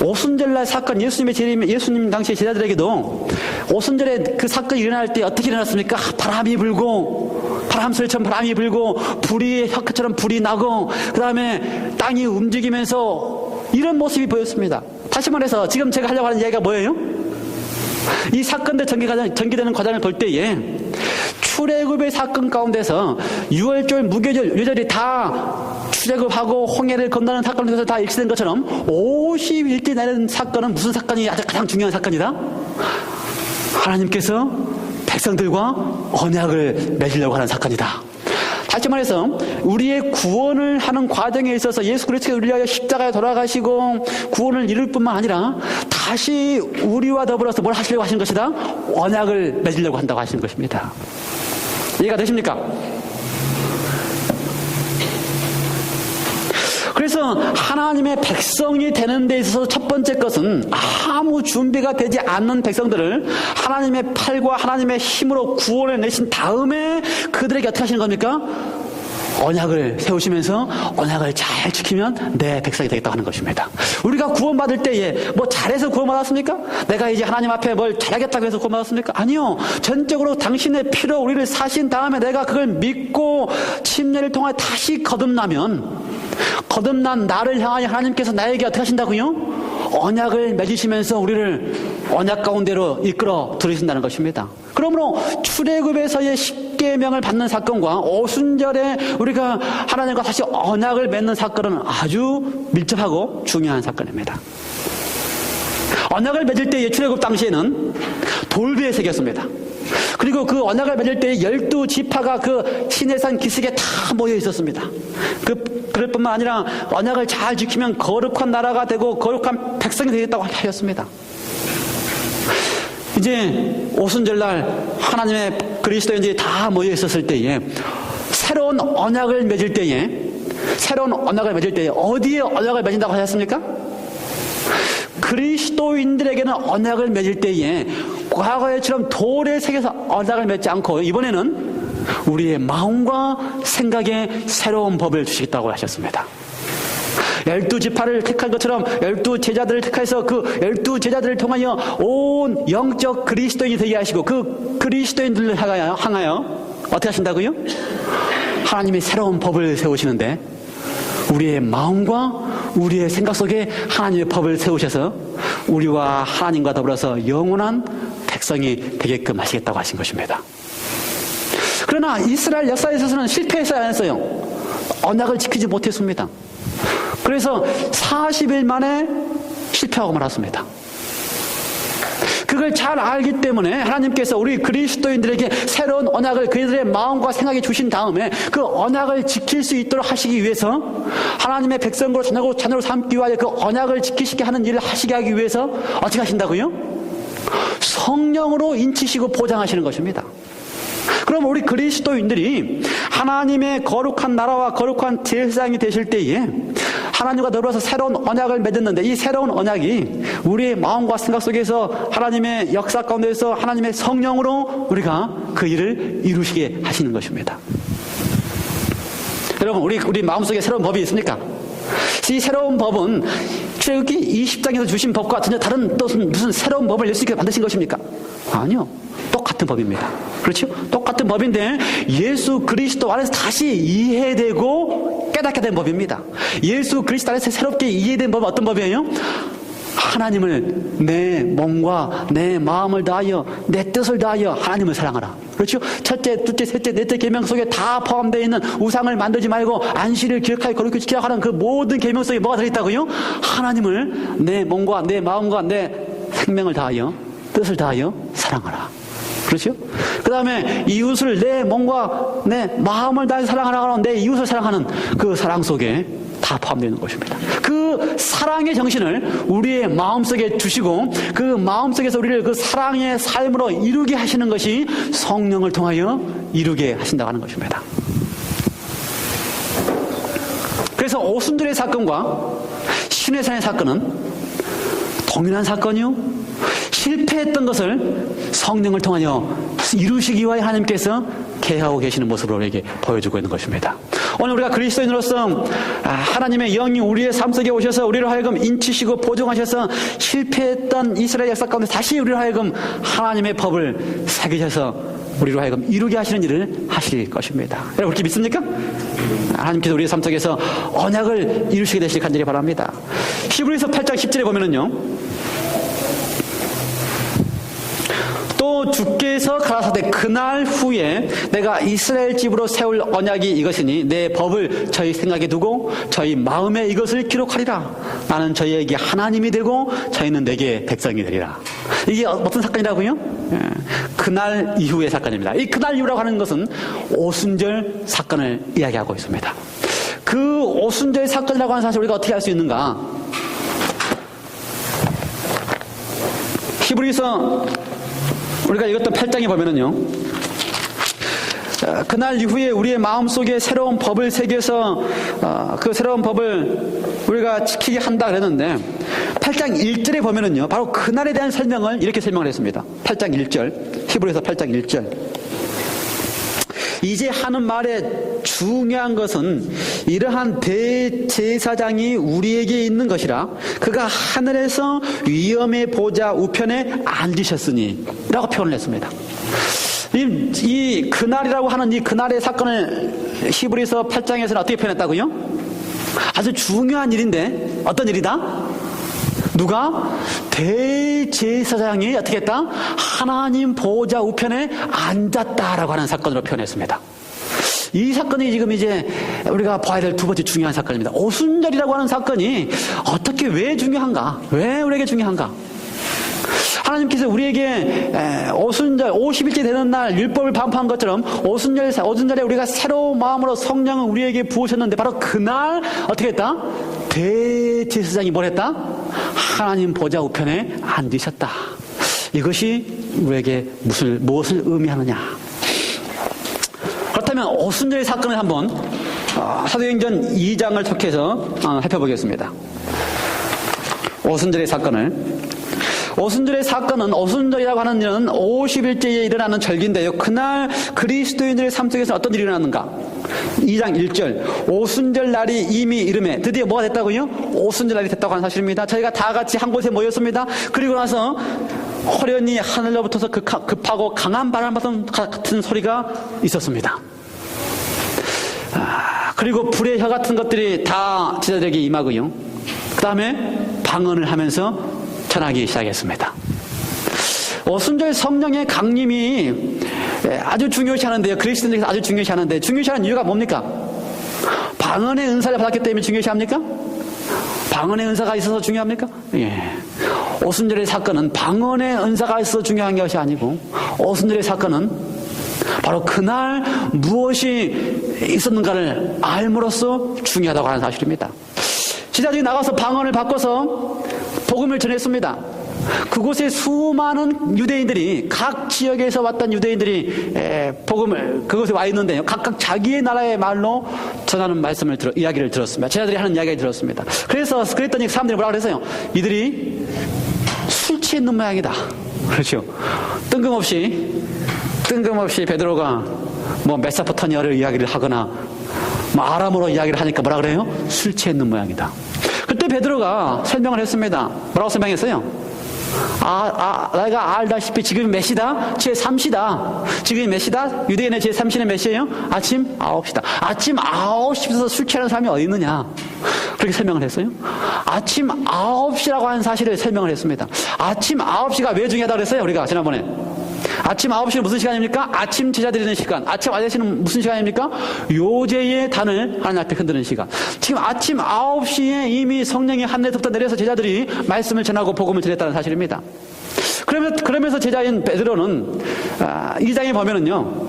오순절날 사건, 예수님 당시 제자들에게도 오순절에 그 사건이 일어날 때 어떻게 일어났습니까? 바람이 불고, 바람 소리처럼 바람이 불고, 혀처럼 불이 나고, 그 다음에 땅이 움직이면서 이런 모습이 보였습니다. 다시 말해서 지금 제가 하려고 하는 이야기가 뭐예요? 이 사건들 전개되는 과정을 볼 때에 출애굽의 사건 가운데서 유월절, 무교절, 유절이 다 출애굽하고 홍해를 건너는 사건에서 다 일치된 것처럼 50일째 내는 사건은 무슨 사건이 가장 중요한 사건이다? 하나님께서 백성들과 언약을 맺으려고 하는 사건이다. 다시 말해서 우리의 구원을 하는 과정에 있어서 예수 그리스도가 우리를 위하여 십자가에 돌아가시고 구원을 이룰 뿐만 아니라 다시 우리와 더불어서 뭘 하시려고 하시는 것이다? 언약을 맺으려고 한다고 하시는 것입니다. 이해가 되십니까? 그래서 하나님의 백성이 되는 데 있어서 첫 번째 것은 아무 준비가 되지 않는 백성들을 하나님의 팔과 하나님의 힘으로 구원해 내신 다음에 그들에게 어떻게 하시는 겁니까? 언약을 세우시면서 언약을 잘 지키면 내 백성이 되겠다고 하는 것입니다. 우리가 구원받을 때에 뭐 잘해서 구원받았습니까? 내가 이제 하나님 앞에 뭘 잘하겠다고 해서 구원받았습니까? 아니요. 전적으로 당신의 피로 우리를 사신 다음에 내가 그걸 믿고 침례를 통해 다시 거듭난 나를 향하여 하나님께서 나에게 어떻게 하신다고요? 언약을 맺으시면서 우리를 언약 가운데로 이끌어 들으신다는 것입니다. 그러므로 출애굽에서의 10계명을 받는 사건과 오순절에 우리가 하나님과 다시 언약을 맺는 사건은 아주 밀접하고 중요한 사건입니다. 언약을 맺을 때의 출애굽 당시에는 돌비에 새겼습니다. 그리고 그 언약을 맺을 때 12지파가 그 시내산 기슭에 다 모여 있었습니다. 그럴 뿐만 아니라 언약을 잘 지키면 거룩한 나라가 되고 거룩한 백성이 되겠다고 하였습니다. 이제 오순절날 하나님의 그리스도인들이 다 모여 있었을 때에 새로운 언약을 맺을 때에 어디에 언약을 맺는다고 하셨습니까? 그리스도인들에게는 언약을 맺을 때에 과거에처럼 돌에 새겨서 언약을 맺지 않고 이번에는 우리의 마음과 생각에 새로운 법을 주시겠다고 하셨습니다. 12지파를 택한 것처럼 12제자들을 택해서 그 12제자들을 통하여 온 영적 그리스도인이 되게 하시고 그 그리스도인들을 향하여 어떻게 하신다고요? 하나님이 새로운 법을 세우시는데 우리의 마음과 우리의 생각 속에 하나님의 법을 세우셔서 우리와 하나님과 더불어서 영원한 백성이 되게끔 하시겠다고 하신 것입니다. 그러나 이스라엘 역사에 있어서는 실패했어요, 안 했어요? 언약을 지키지 못했습니다. 그래서 40일 만에 실패하고 말았습니다. 그걸 잘 알기 때문에 하나님께서 우리 그리스도인들에게 새로운 언약을 그들의 마음과 생각에 주신 다음에 그 언약을 지킬 수 있도록 하시기 위해서 하나님의 백성으로 자녀로 삼기 위하여 그 언약을 지키시게 하는 일을 하시게 하기 위해서 어떻게 하신다고요? 성령으로 인치시고 보장하시는 것입니다. 그럼 우리 그리스도인들이 하나님의 거룩한 나라와 거룩한 제사장이 되실 때에 하나님과 더불어서 새로운 언약을 맺었는데 이 새로운 언약이 우리의 마음과 생각 속에서 하나님의 역사 가운데서 하나님의 성령으로 우리가 그 일을 이루시게 하시는 것입니다. 여러분 우리 마음속에 새로운 법이 있습니까? 이 새로운 법은 출애굽기 20장에서 주신 법과 전혀 다른 또 무슨 새로운 법을 낼 수 있게 만드신 것입니까? 아니요. 똑같은 똑같은 법입니다. 그렇죠? 똑같은 법인데 예수 그리스도 안에서 다시 이해되고 깨닫게 된 법입니다. 예수 그리스도 안에서 새롭게 이해된 법은 어떤 법이에요? 하나님을 내 몸과 내 마음을 다하여 내 뜻을 다하여 하나님을 사랑하라. 그렇죠? 첫째, 둘째, 셋째, 넷째 계명 속에 다 포함되어 있는 우상을 만들지 말고 안식일을 기억하여 거룩히 지키라 하는 그 모든 계명 속에 뭐가 들어있다고요? 하나님을 내 몸과 내 마음과 내 생명을 다하여 뜻을 다하여 사랑하라. 그렇죠? 그 다음에 이웃을 내 몸과 내 마음을 다해 사랑하라 하는 내 이웃을 사랑하는 그 사랑 속에 다 포함되어 있는 것입니다. 그 사랑의 정신을 우리의 마음속에 주시고 그 마음속에서 우리를 그 사랑의 삶으로 이루게 하시는 것이 성령을 통하여 이루게 하신다고 하는 것입니다. 그래서 오순절의 사건과 신의 산의 사건은 동일한 사건이요, 실패했던 것을 성령을 통하여 이루시기 위하여 하나님께서 계하고 계시는 모습으로 우리에게 보여주고 있는 것입니다. 오늘 우리가 그리스도인으로서 하나님의 영이 우리의 삶 속에 오셔서 우리를 하여금 인치시고 보증하셔서 실패했던 이스라엘 역사 가운데 다시 우리를 하여금 하나님의 법을 새기셔서 우리로 하여금 이루게 하시는 일을 하실 것입니다. 여러분 그렇게 믿습니까? 하나님께서 우리의 삶 속에서 언약을 이루시게 되시길 간절히 바랍니다. 히브리서 8장 10절에 보면은요, 또 주께서 가라사대 그날 후에 내가 이스라엘 집으로 세울 언약이 이것이니 내 법을 저희 생각에 두고 저희 마음에 이것을 기록하리라. 나는 저희에게 하나님이 되고 저희는 내게 백성이 되리라. 이게 어떤 사건이라고요? 그날 이후의 사건입니다. 이 그날 이후라고 하는 것은 오순절 사건을 이야기하고 있습니다. 그 오순절 사건이라고 하는 사실을 우리가 어떻게 알 수 있는가? 히브리서 우리가 읽었던 8장에 보면은요, 그날 이후에 우리의 마음속에 새로운 법을 새겨서 그 새로운 법을 우리가 지키게 한다 그랬는데 8장 1절에 보면은요, 바로 그날에 대한 설명을 이렇게 설명을 했습니다. 8장 1절, 히브리서 8장 1절. 이제 하는 말에 중요한 것은 이러한 대제사장이 우리에게 있는 것이라. 그가 하늘에서 위엄의 보좌 우편에 앉으셨으니 라고 표현을 했습니다. 이 그날이라고 하는 이 그날의 사건을 히브리서 8장에서는 어떻게 표현했다고요? 아주 중요한 일인데 어떤 일이다? 누가? 대제사장이 어떻게 했다? 하나님 보좌 우편에 앉았다라고 하는 사건으로 표현했습니다. 이 사건이 지금 이제 우리가 봐야 될 두 번째 중요한 사건입니다. 오순절이라고 하는 사건이 어떻게 왜 중요한가? 왜 우리에게 중요한가? 하나님께서 우리에게 오순절 50일째 되는 날 율법을 반포한 것처럼 오순절에 우리가 새로운 마음으로 성령을 우리에게 부으셨는데 바로 그날 어떻게 했다? 대제사장이 뭘 했다? 하나님 보좌 우편에 앉으셨다. 이것이 우리에게 무엇을 의미하느냐? 그렇다면 오순절의 사건을 한번 사도행전 2장을 촉해서 살펴보겠습니다. 오순절의 사건은 오순절이라고 하는 일은 50일째에 일어나는 절기인데요. 그날 그리스도인들의 삶 속에서 어떤 일이 일어나는가? 2장 1절 오순절 날이 이미 이름에 드디어 뭐가 됐다고요? 오순절 날이 됐다고 하는 사실입니다. 저희가 다 같이 한 곳에 모였습니다. 그리고 나서 호련히 하늘로부터서 급하고 강한 바람 같은 소리가 있었습니다. 그리고 불의 혀 같은 것들이 다 제자들에게 임하고요. 그 다음에 방언을 하면서 전하기 시작했습니다. 오순절 성령의 강림이 아주 중요시하는데요. 그리스도인들에서 아주 중요시하는데 중요시하는 이유가 뭡니까? 방언의 은사를 받았기 때문에 중요시합니까? 방언의 은사가 있어서 중요합니까? 예. 오순절의 사건은 방언의 은사가 있어서 중요한 것이 아니고 오순절의 사건은 바로 그날 무엇이 있었는가를 알므로써 중요하다고 하는 사실입니다. 제자들이 나가서 방언을 바꿔서 복음을 전했습니다. 그곳에 수많은 유대인들이 각 지역에서 왔던 유대인들이 복음을 그곳에 와 있는데요. 각각 자기의 나라의 말로 전하는 이야기를 들었습니다. 제자들이 하는 이야기를 들었습니다. 그랬더니 사람들이 뭐라 그랬어요? 이들이 술 취했는 모양이다. 그렇죠. 뜬금없이 베드로가 메소포타미아를 이야기를 하거나 아람어로 이야기를 하니까 뭐라 그래요? 술 취했는 모양이다. 그때 베드로가 설명을 했습니다. 뭐라고 설명했어요? 내가 알다시피 지금이 몇 시다? 제3시다. 지금이 몇 시다? 유대인의 제3시는 몇 시예요? 아침 9시다. 아침 9시부터 술 취하는 사람이 어디 있느냐? 그렇게 설명을 했어요. 아침 9시라고 하는 사실을 설명을 했습니다. 아침 9시가 왜 중요하다고 그랬어요? 우리가 지난번에. 아침 9시는 무슨 시간입니까? 아침 제자 드리는 시간. 아침 9시는 무슨 시간입니까? 요제의 단을 하나님 앞에 흔드는 시간. 지금 아침 9시에 이미 성령이 하늘에서부터 내려서 제자들이 말씀을 전하고 복음을 전했다는 사실입니다. 그러면서 제자인 베드로는 2장에 보면은요,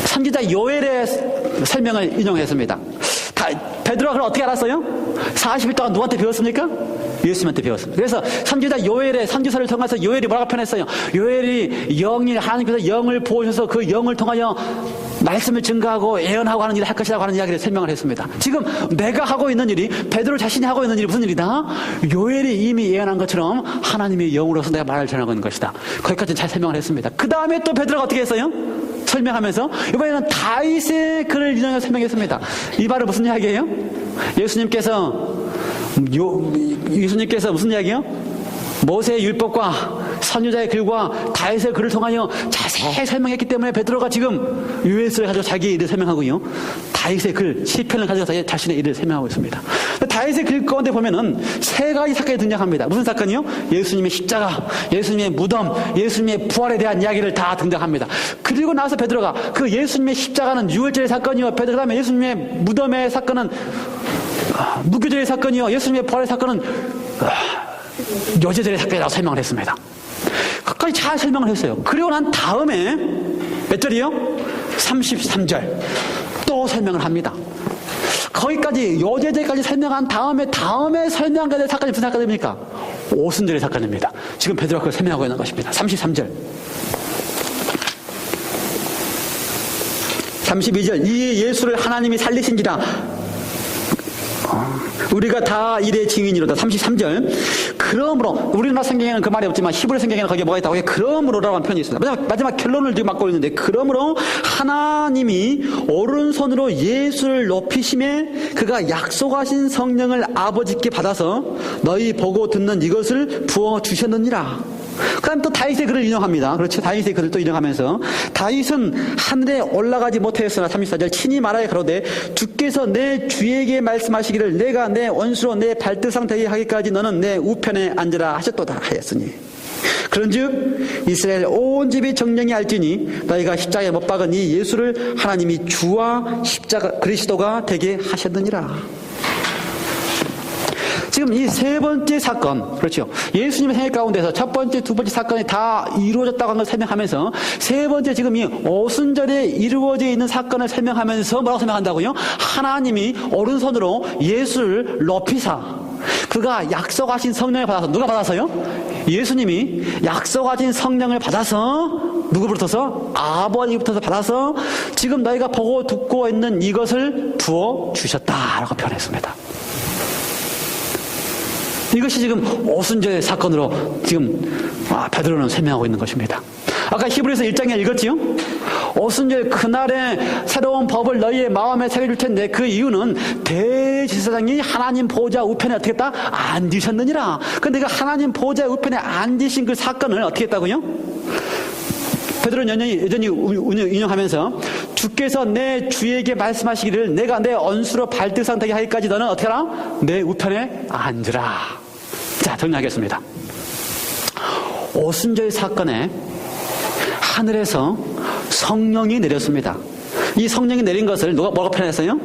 선지자 요엘의 설명을 인용했습니다. 베드로가 그걸 어떻게 알았어요? 40일 동안 누구한테 배웠습니까? 예수님한테 배웠습니다. 그래서 선지자 요엘의 선지서를 통해서 요엘이 뭐라고 표현했어요? 요엘이 영이 하나님께서 영을 부으셔서 그 영을 통하여 말씀을 증거하고 예언하고 하는 일을 할 것이라고 하는 이야기를 설명을 했습니다. 지금 내가 하고 있는 일이, 베드로 자신이 하고 있는 일이 무슨 일이다? 요엘이 이미 예언한 것처럼 하나님의 영으로서 내가 말을 전하고 있는 것이다. 거기까지 잘 설명을 했습니다. 그 다음에 또 베드로가 어떻게 했어요? 설명하면서 이번에는 다윗의 글을 인용해서 설명했습니다. 이 말은 무슨 이야기예요? 예수님께서 무슨 이야기요? 모세의 율법과 선지자의 글과 다윗의 글을 통하여 자세히 설명했기 때문에 베드로가 지금 요엘서를 가지고 자기의 일을 설명하고요, 다윗의 글 시편을 가지고 자신의 일을 설명하고 있습니다. 다윗의 글 가운데 보면은 세 가지 사건이 등장합니다. 무슨 사건이요? 예수님의 십자가, 예수님의 무덤, 예수님의 부활에 대한 이야기를 다 등장합니다. 그리고 나서 베드로가 그 예수님의 십자가는 유월절의 사건이요, 그다음에 예수님의 무덤의 사건은 무교절의 사건이요, 예수님의 부활의 사건은 요제절의 사건이라고 설명을 했습니다. 끝까지 잘 설명을 했어요. 그리고 난 다음에 몇 절이요? 33절 또 설명을 합니다. 거기까지 요제절까지 설명한 다음에 설명하게 될 사건이 무슨 사건입니까? 오순절의 사건입니다. 지금 베드로가 그걸 설명하고 있는 것입니다. 33절 32절 이 예수를 하나님이 살리신지라 우리가 다 이래 증인이로다. 33절 그러므로, 우리나라 성경에는 그 말이 없지만 히브리 성경에는 거기에 뭐가 있다고 해요? 그러므로라고 하는 표현이 있습니다. 마지막 결론을 지금 막고 있는데, 그러므로 하나님이 오른손으로 예수를 높이심에 그가 약속하신 성령을 아버지께 받아서 너희 보고 듣는 이것을 부어주셨느니라. 그 다음 또 다윗의 글을 인용합니다. 그렇죠. 다윗의 글을 또 인용하면서 다윗은 하늘에 올라가지 못하였으나 34절 친히 말하여 가로되 주께서 내 주에게 말씀하시기를 내가 내 원수로 내 발등상 되게 하기까지 너는 내 우편에 앉으라 하셨도다 하였으니 그런즉 이스라엘 온 집이 정령이 알지니 너희가 십자가에 못 박은 이 예수를 하나님이 주와 십자가 그리스도가 되게 하셨느니라. 지금 이 세 번째 사건, 그렇죠. 예수님의 생애 가운데서 첫 번째, 두 번째 사건이 다 이루어졌다고 하는 걸 설명하면서 세 번째 지금 이 오순절에 이루어져 있는 사건을 설명하면서 뭐라고 설명한다고요? 하나님이 오른손으로 예수를 높이사 그가 약속하신 성령을 받아서, 누가 받아서요? 예수님이 약속하신 성령을 받아서 누구부터서? 아버지부터 받아서 지금 너희가 보고 듣고 있는 이것을 부어주셨다라고 표현했습니다. 이것이 지금 오순절 사건으로 지금 베드로는 설명하고 있는 것입니다. 아까 히브리서 1장에 읽었지요? 오순절 그날에 새로운 법을 너희의 마음에 새겨줄 텐데 그 이유는 대제사장이 하나님 보좌 우편에 어떻게 했다? 앉으셨느니라. 근데 그 하나님 보좌 우편에 앉으신 그 사건을 어떻게 했다고요? 베드로는 여전히 인용하면서 주께서 내 주에게 말씀하시기를 내가 내 언수로 발등상 되게 하기까지 너는 어떻게 하라? 내 우편에 앉으라. 자, 정리하겠습니다. 오순절 사건에 하늘에서 성령이 내렸습니다. 이 성령이 내린 것을 누가 뭐라고 표현했어요?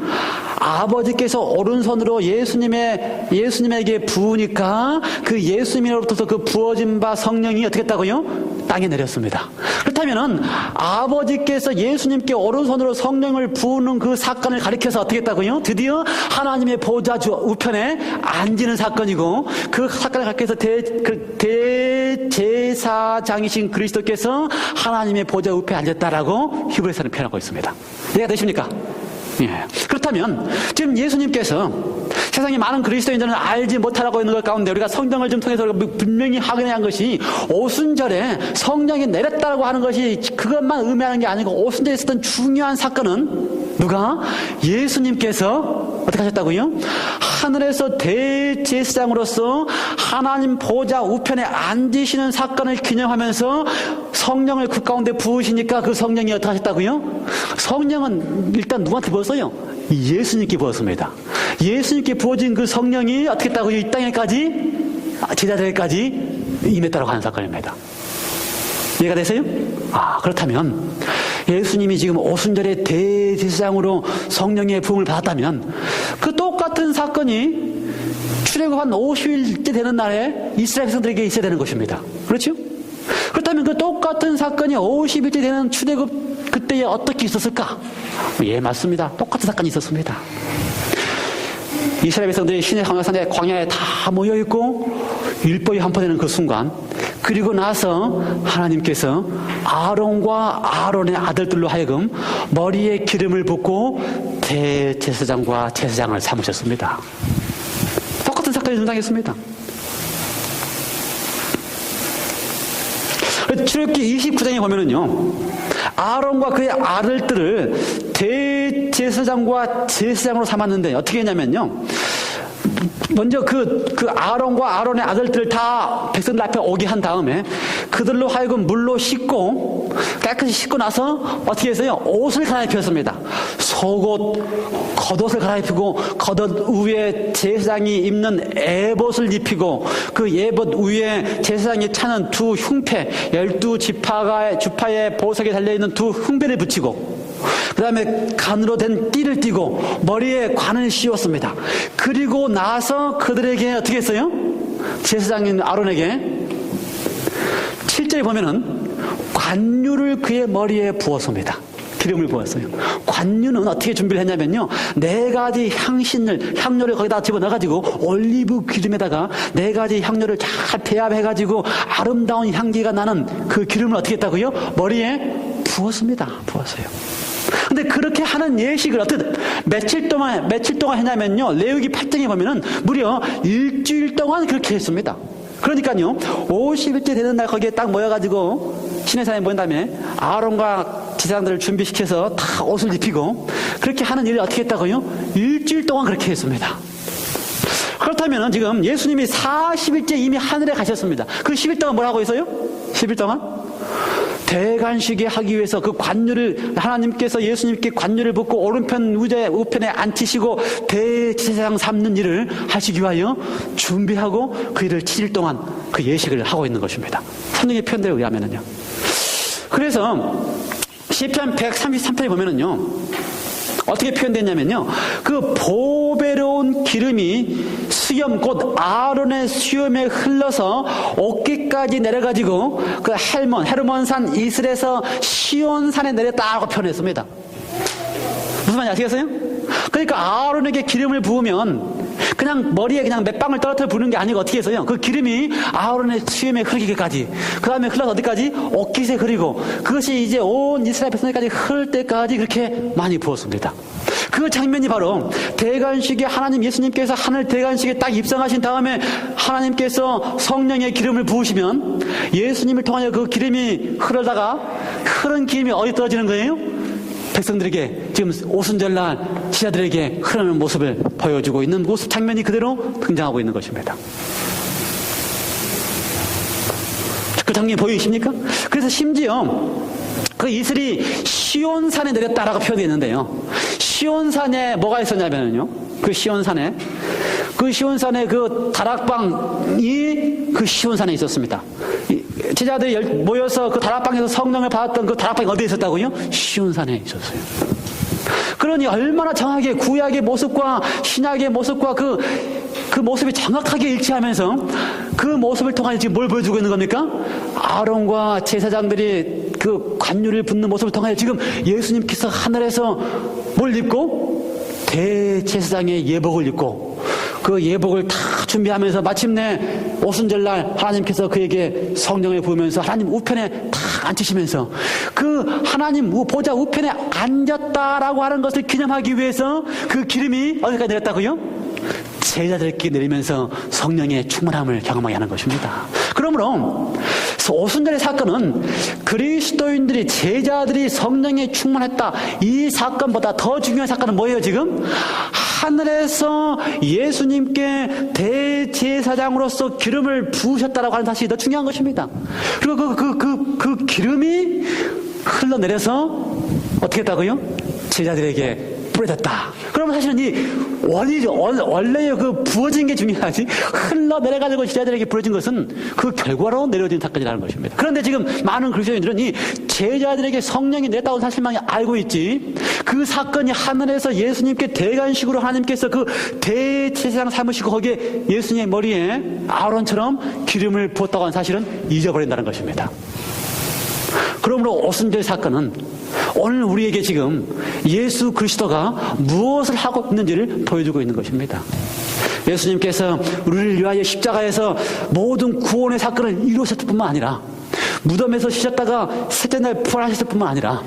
아버지께서 오른손으로 예수님에게 부으니까 그 예수님으로부터 그 부어진 바 성령이 어떻게 했다고요? 땅에 내렸습니다. 그렇다면은 아버지께서 예수님께 오른손으로 성령을 부으는 그 사건을 가리켜서 어떻게 했다고요? 드디어 하나님의 보좌 우편에 앉는 사건이고 그 사건을 가리켜서 대제사장이신 그리스도께서 하나님의 보좌 우편에 앉았다라고 히브리서는 표현하고 있습니다. 이해가 되십니까? 예. 그렇다면 지금 예수님께서 세상에 많은 그리스도인들은 알지 못하라고 있는 것 가운데 우리가 성경을 좀 통해서 분명히 확인한 것이 오순절에 성령이 내렸다고 하는 것이 그것만 의미하는 게 아니고 오순절에 있었던 중요한 사건은 누가? 예수님께서 어떻게 하셨다고요? 하늘에서 대제사장으로서 하나님 보좌 우편에 앉으시는 사건을 기념하면서 성령을 그 가운데 부으시니까 그 성령이 어떻게 하셨다고요? 성령은 일단 누구한테 부었어요? 예수님께 부었습니다. 예수님께 부어진 그 성령이 어떻게 했다고요? 이 땅에까지, 제자들에게까지 임했다고 하는 사건입니다. 이해가 되세요? 그렇다면 예수님이 지금 오순절에 대제사장으로 성령의 부음을 받았다면 그 똑같은 사건이 출애굽 한 50일째 되는 날에 이스라엘 백성들에게 있어야 되는 것입니다. 그렇죠? 그렇다면 그 똑같은 사건이 50일째 되는 출애굽 그때에 어떻게 있었을까? 예, 맞습니다. 똑같은 사건이 있었습니다. 이스라엘 백성들이 시내 광야산에 광야에 다 모여있고 율법이 환포되는 그 순간, 그리고 나서 하나님께서 아론과 아론의 아들들로 하여금 머리에 기름을 붓고 대제사장과 제사장을 삼으셨습니다. 똑같은 사건이 등장했습니다. 출애굽기 29장에 보면은요, 아론과 그의 아들들을 대제사장과 제사장으로 삼았는데 어떻게 했냐면요, 먼저 그 아론과 아론의 아들들을 다 백성들 앞에 오게 한 다음에 그들로 하여금 물로 씻고 깨끗이 씻고 나서 어떻게 했어요? 옷을 갈아입혔습니다. 속옷, 겉옷을 갈아입히고 겉옷 위에 제사장이 입는 에봇을 입히고 그 에봇 위에 제사장이 차는 두 흉패, 12지파의 보석에 달려있는 두 흉배를 붙이고 그 다음에 간으로 된 띠를 띠고 머리에 관을 씌웠습니다. 그리고 나서 그들에게 어떻게 했어요? 제사장인 아론에게 7절에 보면은 관유를 그의 머리에 부었습니다. 기름을 부었어요. 관유는 어떻게 준비를 했냐면요, 4가지 향료를 거기다 집어넣어가지고 올리브 기름에다가 4가지 향료를 잘 배합해가지고 아름다운 향기가 나는 그 기름을 어떻게 했다고요? 머리에 부었습니다. 부었어요. 근데 그렇게 하는 예식을 며칠 동안 했냐면요, 레위기 8장에 보면은 무려 일주일 동안 그렇게 했습니다. 그러니까요, 50일째 되는 날 거기에 딱 모여가지고 시내산에 모인 다음에 아론과 제사장들을 준비시켜서 다 옷을 입히고 그렇게 하는 일을 어떻게 했다고요? 일주일 동안 그렇게 했습니다. 그렇다면 지금 예수님이 40일째 이미 하늘에 가셨습니다. 그 10일 동안 뭘 하고 있어요? 10일 동안? 대관식에 하기 위해서 그 관유를 하나님께서 예수님께 관유를 붓고 오른편 우편에 앉히시고 대제사장 삼는 일을 하시기 위하여 준비하고 그 일을 7일 동안 그 예식을 하고 있는 것입니다. 성경의 표현대로 의하면은요. 그래서 시편 133편에 보면은요, 어떻게 표현됐냐면요, 그 보배로운 기름이 수염 곧 아론의 수염에 흘러서 어깨까지 내려가지고 그 헤르몬산 이슬에서 시온산에 내렸다고 표현했습니다. 무슨 말인지 아시겠어요? 그러니까 아론에게 기름을 부으면 그냥 머리에 그냥 몇 방울 떨어뜨려 부는 게 아니고 어떻게 해서요? 그 기름이 아론의 수염에 흐르기까지, 그 다음에 흘러서 어디까지? 옷깃에 흐리고, 그것이 이제 온 이스라엘 백성까지 흐를 때까지 그렇게 많이 부었습니다. 그 장면이 바로 대관식에 하나님 예수님께서 하늘 대관식에 딱 입성하신 다음에 하나님께서 성령의 기름을 부으시면 예수님을 통하여 그 기름이 흐르다가 흐른 기름이 어디 떨어지는 거예요? 백성들에게 지금 오순절날 지자들에게 흐르는 모습을 보여주고 있는 모습 장면이 그대로 등장하고 있는 것입니다. 그 장면이 보이십니까? 그래서 심지어 그 이슬이 시온산에 내렸다라고 표현되어 있는데요, 시온산에 뭐가 있었냐면요, 그 시온산에 그 다락방이 그 시온산에 있었습니다. 제자들이 모여서 그 다락방에서 성령을 받았던 그 다락방이 어디에 있었다고요? 시온산에 있었어요. 그러니 얼마나 정확하게 구약의 모습과 신약의 모습과 그 모습이 정확하게 일치하면서 그 모습을 통해 지금 뭘 보여주고 있는 겁니까? 아론과 제사장들이 그 관유를 붓는 모습을 통해 지금 예수님께서 하늘에서 뭘 입고? 대제사장의 예복을 입고 그 예복을 다 준비하면서 마침내 오순절날 하나님께서 그에게 성령을 부으면서 하나님 우편에 딱 앉히시면서 그 하나님 보좌 우편에 앉았다라고 하는 것을 기념하기 위해서 그 기름이 어디까지 내렸다고요? 제자들께 내리면서 성령의 충만함을 경험하게 하는 것입니다. 그러므로 오순절의 사건은 그리스도인들이, 제자들이 성령에 충만했다, 이 사건보다 더 중요한 사건은 뭐예요? 지금 하늘에서 예수님께 대제사장으로서 기름을 부으셨다라고 하는 사실이 더 중요한 것입니다. 그리고 그 기름이 흘러내려서 어떻게 했다고요? 제자들에게 뿌려졌다. 그러면 사실은 이 원래의 그 부어진 게 중요하지, 흘러내려가지고 제자들에게 부어진 것은 그 결과로 내려진 사건이라는 것입니다. 그런데 지금 많은 그리스도인들은 이 제자들에게 성령이 내렸다고 사실만 알고 있지, 그 사건이 하늘에서 예수님께 대관식으로 하나님께서 그 대제사장 삼으시고 거기에 예수님의 머리에 아론처럼 기름을 부었다고 하는 사실은 잊어버린다는 것입니다. 그러므로 오순절 사건은 오늘 우리에게 지금 예수 그리스도가 무엇을 하고 있는지를 보여주고 있는 것입니다. 예수님께서 우리를 위하여 십자가에서 모든 구원의 사건을 이루셨을 뿐만 아니라 무덤에서 쉬셨다가 셋째 날 부활하셨을 뿐만 아니라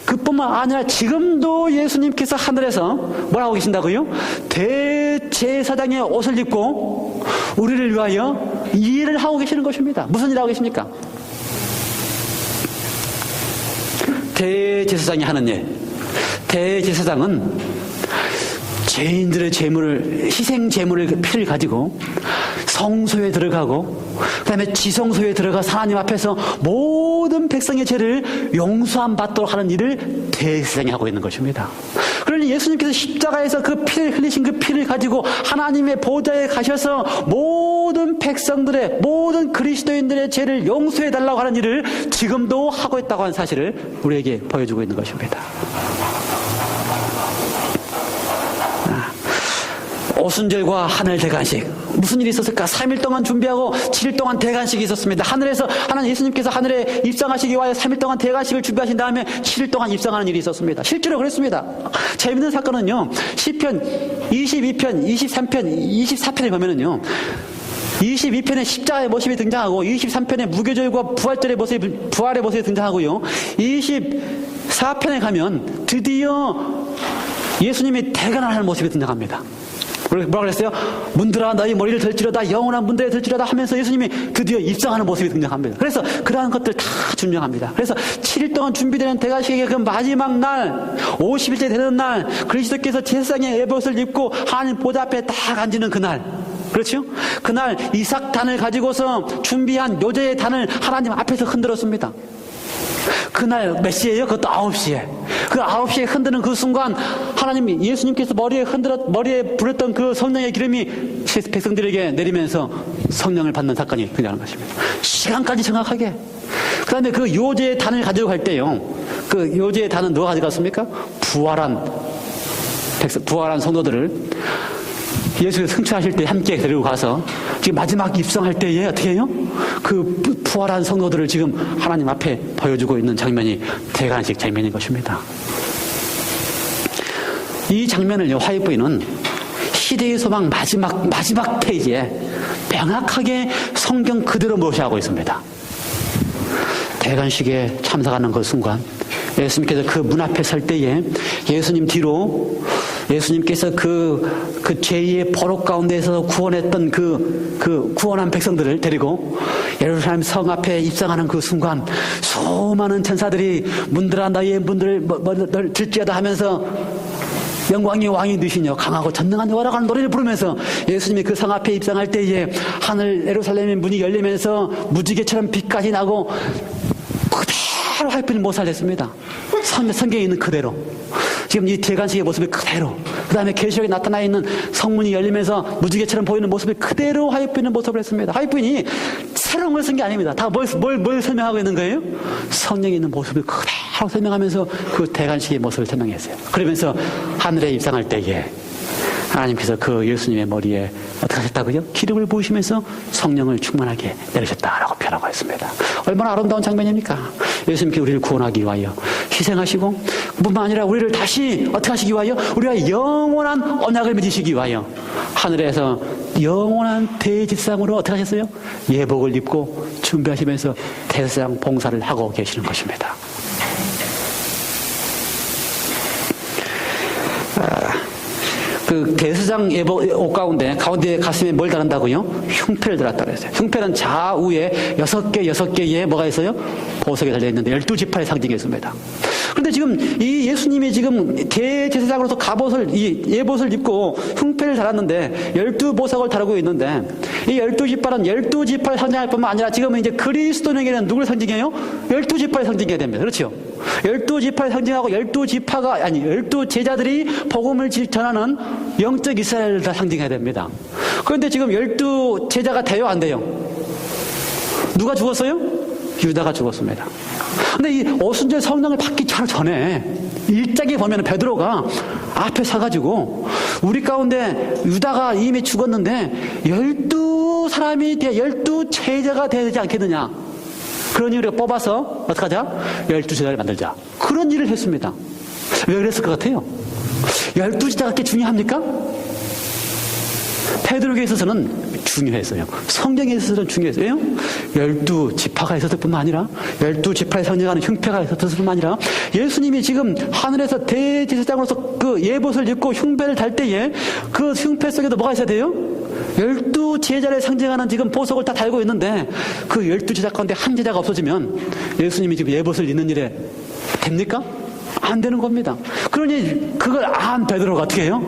그뿐만 아니라 지금도 예수님께서 하늘에서 뭘 하고 계신다고요? 대제사장의 옷을 입고 우리를 위하여 일을 하고 계시는 것입니다. 무슨 일을 하고 계십니까? 대제사장이 하는 일. 대제사장은 죄인들의 제물을, 희생 제물의 피를 가지고 성소에 들어가고 그다음에 지성소에 들어가서 하나님 앞에서 모든 백성의 죄를 용서함 받도록 하는 일을 대제사장이 하고 있는 것입니다. 그러니 예수님께서 십자가에서 그 피를 흘리신 그 피를 가지고 하나님의 보좌에 가셔서 모든 백성들의, 모든 그리스도인들의 죄를 용서해 달라고 하는 일을 지금도 하고 있다고 하는 사실을 우리에게 보여주고 있는 것입니다. 오순절과 하늘 대관식, 무슨 일이 있었을까? 3일 동안 준비하고 7일 동안 대관식이 있었습니다. 하늘에서 하나님 예수님께서 하늘에 입성하시기 위하여 3일 동안 대관식을 준비하신 다음에 7일 동안 입성하는 일이 있었습니다. 실제로 그랬습니다. 재밌는 사건은요, 시편 22편, 23편, 24편에 보면은요, 22편에 십자가의 모습이 등장하고 23편에 무교절과 부활의 모습이 등장하고요, 24편에 가면 드디어 예수님이 대관을 하는 모습이 등장합니다. 뭐라고 그랬어요? 문들아 너희 머리를 들지려다, 영원한 문들에 들지려다 하면서 예수님이 드디어 입성하는 모습이 등장합니다. 그래서 그러한 것들 다 준비합니다. 그래서 7일 동안 준비되는 대관식의 그 마지막 날, 50일째 되는 날, 그리스도께서 제사장의 예복을 입고 하나님 보좌 앞에 딱 앉는 그날, 그렇죠? 그날 이삭단을 가지고서 준비한 요제의 단을 하나님 앞에서 흔들었습니다. 그날 몇 시에요? 그것도 9시에. 그 9시에 흔드는 그 순간 하나님이, 예수님께서 머리에 부렸던 그 성령의 기름이 백성들에게 내리면서 성령을 받는 사건이 등장하는 것입니다. 시간까지 정확하게. 그 다음에 그 요제의 단을 가지고 갈 때요, 그 요제의 단은 누가 가져갔습니까? 부활한 성도들을 예수께서 승천하실 때 함께 데리고 가서 지금 마지막 입성할 때에 어떻게 해요? 그 부활한 성도들을 지금 하나님 앞에 보여주고 있는 장면이 대관식 장면인 것입니다. 이 장면을요, 화이트부인은 시대의 소망 마지막 페이지에 명확하게 성경 그대로 묘사하고 있습니다. 대관식에 참석하는 그 순간 예수님께서 그 문 앞에 설 때에 예수님 뒤로 예수님께서 그 제2의 포로 가운데에서 구원했던 그 구원한 백성들을 데리고 예루살렘 성 앞에 입성하는 그 순간 수많은 천사들이 문들아 너희의 문들을 들지어다 하면서 영광의 왕이 되시며 강하고 전능한 여호와라고 하는 노래를 부르면서 예수님이 그 성 앞에 입성할 때에 하늘 예루살렘의 문이 열리면서 무지개처럼 빛까지 나고 그대로 화이트부인이 모살됐습니다. 성경에 있는 그대로. 지금 이 대관식의 모습이 그대로, 그 다음에 계시록에 나타나 있는 성문이 열리면서 무지개처럼 보이는 모습이 그대로 화이트부인의 모습을 했습니다. 화이트부인이 새로운 걸 쓴 게 아닙니다. 다 뭘 설명하고 있는 거예요? 성령에 있는 모습을 그대로 설명하면서 그 대관식의 모습을 설명했어요. 그러면서 하늘에 입성할 때에 하나님께서 그 예수님의 머리에 어떻게 하셨다고요? 기름을 부으시면서 성령을 충만하게 내리셨다라고 표현하고 있습니다. 얼마나 아름다운 장면입니까? 예수님께서 우리를 구원하기 위하여 희생하시고 뿐만 아니라 우리를 다시 어떻게 하시기 위하여? 우리가 영원한 언약을 맺으시기 위하여 하늘에서 영원한 대제사장으로 어떻게 하셨어요? 예복을 입고 준비하시면서 대제사장 봉사를 하고 계시는 것입니다. 그 대수장 옷 가운데 가슴에 뭘 달았다고요? 흉패를 달았다고 했어요. 흉패는 좌우에 6개의 뭐가 있어요? 보석이 달려있는데 12지파의 상징이었습니다. 그런데 지금 이 예수님이 지금 대제사장으로서 이 예봇을 입고 흉패를 달았는데 12보석을 다루고 있는데 이 12지파는 12지파를 상징할 뿐만 아니라 지금은 이제 그리스도에게는 누굴 상징해요? 12지파를 상징해야 됩니다. 그렇죠? 12지파를 상징하고 12 제자들이 복음을 전하는 영적 이스라엘을 다 상징해야 됩니다. 그런데 지금 12 제자가 돼요? 안 돼요? 누가 죽었어요? 유다가 죽었습니다. 근데 이 오순절 성령을 받기 전에 1장에 보면 베드로가 앞에 서가지고 우리 가운데 유다가 이미 죽었는데 12사람이 12 제자가 되지 않겠느냐. 그런 일을 뽑아서 어떡하자? 12제자를 만들자. 그런 일을 했습니다. 왜 그랬을 것 같아요? 12제자가 그렇게 중요합니까? 베드로에게 있어서는 중요했어요. 성경에 있어서는 중요했어요. 12지파가 있었을 뿐만 아니라 12지파에 상징하는 흉패가 있었을 뿐만 아니라 예수님이 지금 하늘에서 대제사장으로서 그 예봇을 입고 흉패를 달 때에 그 흉패 속에도 뭐가 있어야 돼요? 12제자를 상징하는 지금 보석을 다 달고 있는데 그 12제자 가운데 한 제자가 없어지면 예수님이 지금 예봇을 입는 일에 됩니까? 안 되는 겁니다. 그러니 그걸 안 베드로가 어떻게 해요?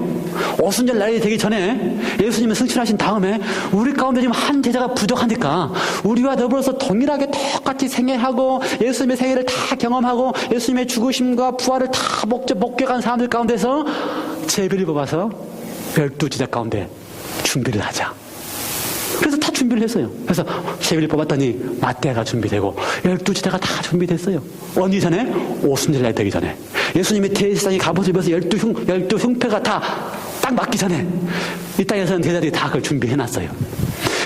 오순절 날이 되기 전에 예수님이 승천하신 다음에 우리 가운데 지금 한 제자가 부족하니까 우리와 더불어서 동일하게 똑같이 생애하고 예수님의 생애를 다 경험하고 예수님의 죽으심과 부활을 다 목격한 사람들 가운데서 제비를 뽑아서 12제자 가운데 준비를 하자. 그래서 다 준비를 했어요. 그래서 제비를 뽑았더니 마태가 준비되고 12제자가 다 준비됐어요. 언제 전에? 오순절 날 되기 전에. 예수님이 대제사장이 갑옷을 입어서 12 흉패가 다 딱 맞기 전에 이 땅에서는 제자들이 다 그걸 준비해놨어요.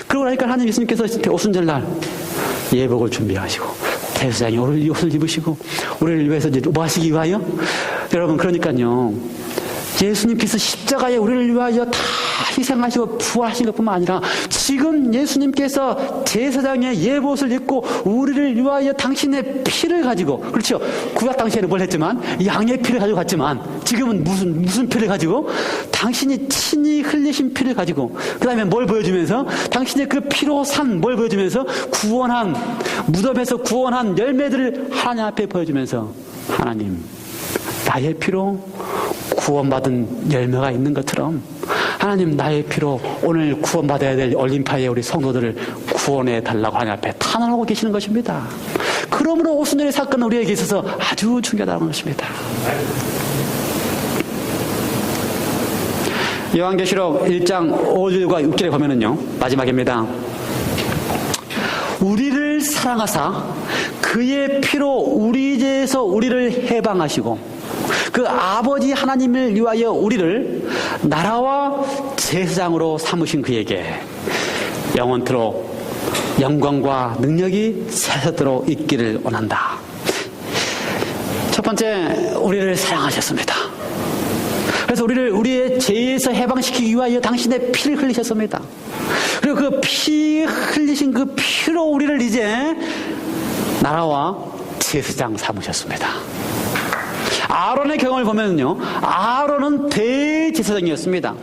그러고 나니까 하나님 예수님께서 오순절 날 예복을 준비하시고 대제사장이 옷을 입으시고 우리를 위해서 뭐 하시기 위하여? 여러분 그러니까요. 예수님께서 십자가에 우리를 위하여 다 희생하시고 부활하신 것뿐만 아니라 지금 예수님께서 제사장의 예봇을 입고 우리를 위하여 당신의 피를 가지고, 그렇죠? 구약 당시에는 뭘 했지만 양의 피를 가지고 갔지만 지금은 무슨 피를 가지고? 당신이 친히 흘리신 피를 가지고, 그 다음에 뭘 보여주면서? 당신의 그 피로 산 뭘 보여주면서? 구원한, 무덤에서 구원한 열매들을 하나님 앞에 보여주면서, 하나님 나의 피로 구원받은 열매가 있는 것처럼 하나님 나의 피로 오늘 구원받아야 될 올림파의 우리 성도들을 구원해 달라고 하나님 앞에 탄원하고 계시는 것입니다. 그러므로 오순절의 사건은 우리에게 있어서 아주 중요하다는 것입니다. 요한계시록 1장 5절과 6절에 보면은요, 마지막입니다. 우리를 사랑하사 그의 피로 우리 죄에서 우리를 해방하시고 그 아버지 하나님을 위하여 우리를 나라와 제사장으로 삼으신 그에게 영원토록 영광과 능력이 세세토록 있기를 원한다. 첫 번째, 우리를 사랑하셨습니다. 그래서 우리를 우리의 죄에서 해방시키기 위하여 당신의 피를 흘리셨습니다. 그리고 그 피 흘리신 그 피로 우리를 이제 나라와 제사장 삼으셨습니다. 아론의 경험을 보면요, 아론은 대제사장이었습니다.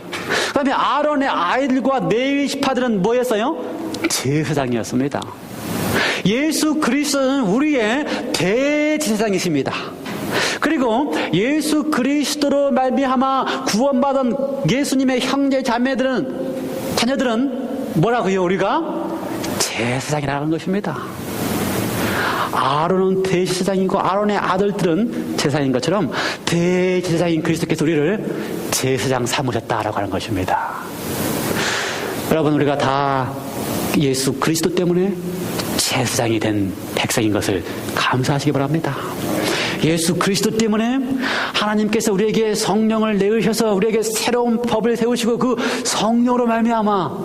그 다음에 아론의 아이들과 레위 지파들은 뭐였어요? 제사장이었습니다. 예수 그리스도는 우리의 대제사장이십니다. 그리고 예수 그리스도로 말미암아 구원받은 예수님의 형제 자녀들은 뭐라고요? 우리가 제사장이라는 것입니다. 아론은 대제사장이고 아론의 아들들은 제사장인 것처럼 대제사장인 그리스도께서 우리를 제사장 삼으셨다라고 하는 것입니다. 여러분, 우리가 다 예수 그리스도 때문에 제사장이 된 백성인 것을 감사하시기 바랍니다. 예수 그리스도 때문에 하나님께서 우리에게 성령을 내으셔서 우리에게 새로운 법을 세우시고 그 성령으로 말미암아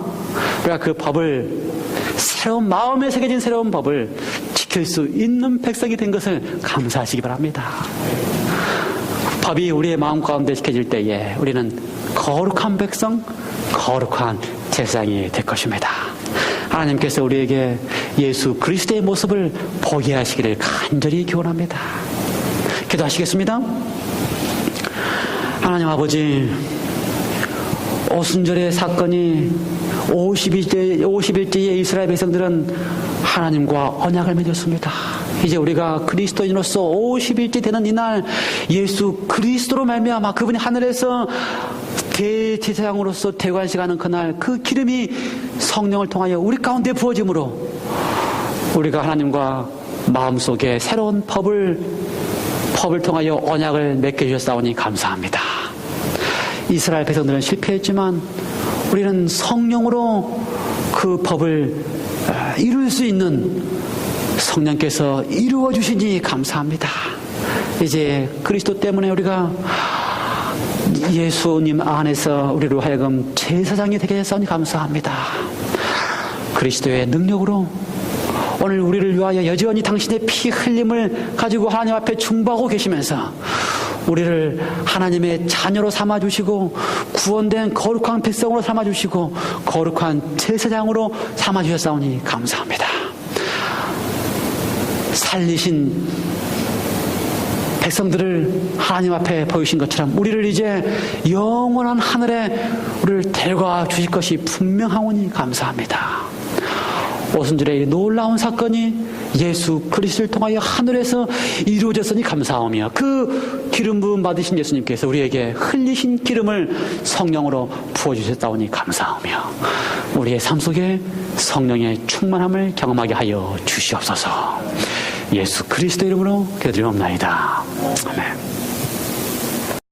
우리가 그 법을 새로운 마음에 새겨진 새로운 법을 지킬 수 있는 백성이 된 것을 감사하시기 바랍니다. 법이 우리의 마음 가운데 지켜질 때에 우리는 거룩한 백성, 거룩한 제사장이 될 것입니다. 하나님께서 우리에게 예수 그리스도의 모습을 보게 하시기를 간절히 기원합니다. 기도하시겠습니다. 하나님 아버지, 오순절의 사건이 50일째의 이스라엘 백성들은 하나님과 언약을 맺었습니다. 이제 우리가 그리스도인으로서 50일째 되는 이날 예수 그리스도로 말미암아 그분이 하늘에서 대제사장으로서 대관식하는 그날 그 기름이 성령을 통하여 우리 가운데 부어짐으로 우리가 하나님과 마음속에 새로운 법을 통하여 언약을 맺게 주셨사오니 감사합니다. 이스라엘 백성들은 실패했지만 우리는 성령으로 그 법을 이룰 수 있는 성령께서 이루어 주시니 감사합니다. 이제 그리스도 때문에 우리가 예수님 안에서 우리로 하여금 제사장이 되게 했사오니 감사합니다. 그리스도의 능력으로 오늘 우리를 위하여 여전히 당신의 피 흘림을 가지고 하나님 앞에 중보하고 계시면서 우리를 하나님의 자녀로 삼아주시고 구원된 거룩한 백성으로 삼아주시고 거룩한 제사장으로 삼아주셨사오니 감사합니다. 살리신 백성들을 하나님 앞에 보이신 것처럼 우리를 이제 영원한 하늘에 우리를 데려가 주실 것이 분명하오니 감사합니다. 오순절의 놀라운 사건이 예수 그리스도를 통하여 하늘에서 이루어졌으니 감사하며 그 기름 부음 받으신 예수님께서 우리에게 흘리신 기름을 성령으로 부어주셨다오니 감사하며 우리의 삶 속에 성령의 충만함을 경험하게 하여 주시옵소서. 예수 그리스도 이름으로 기도드리옵나이다. 아멘.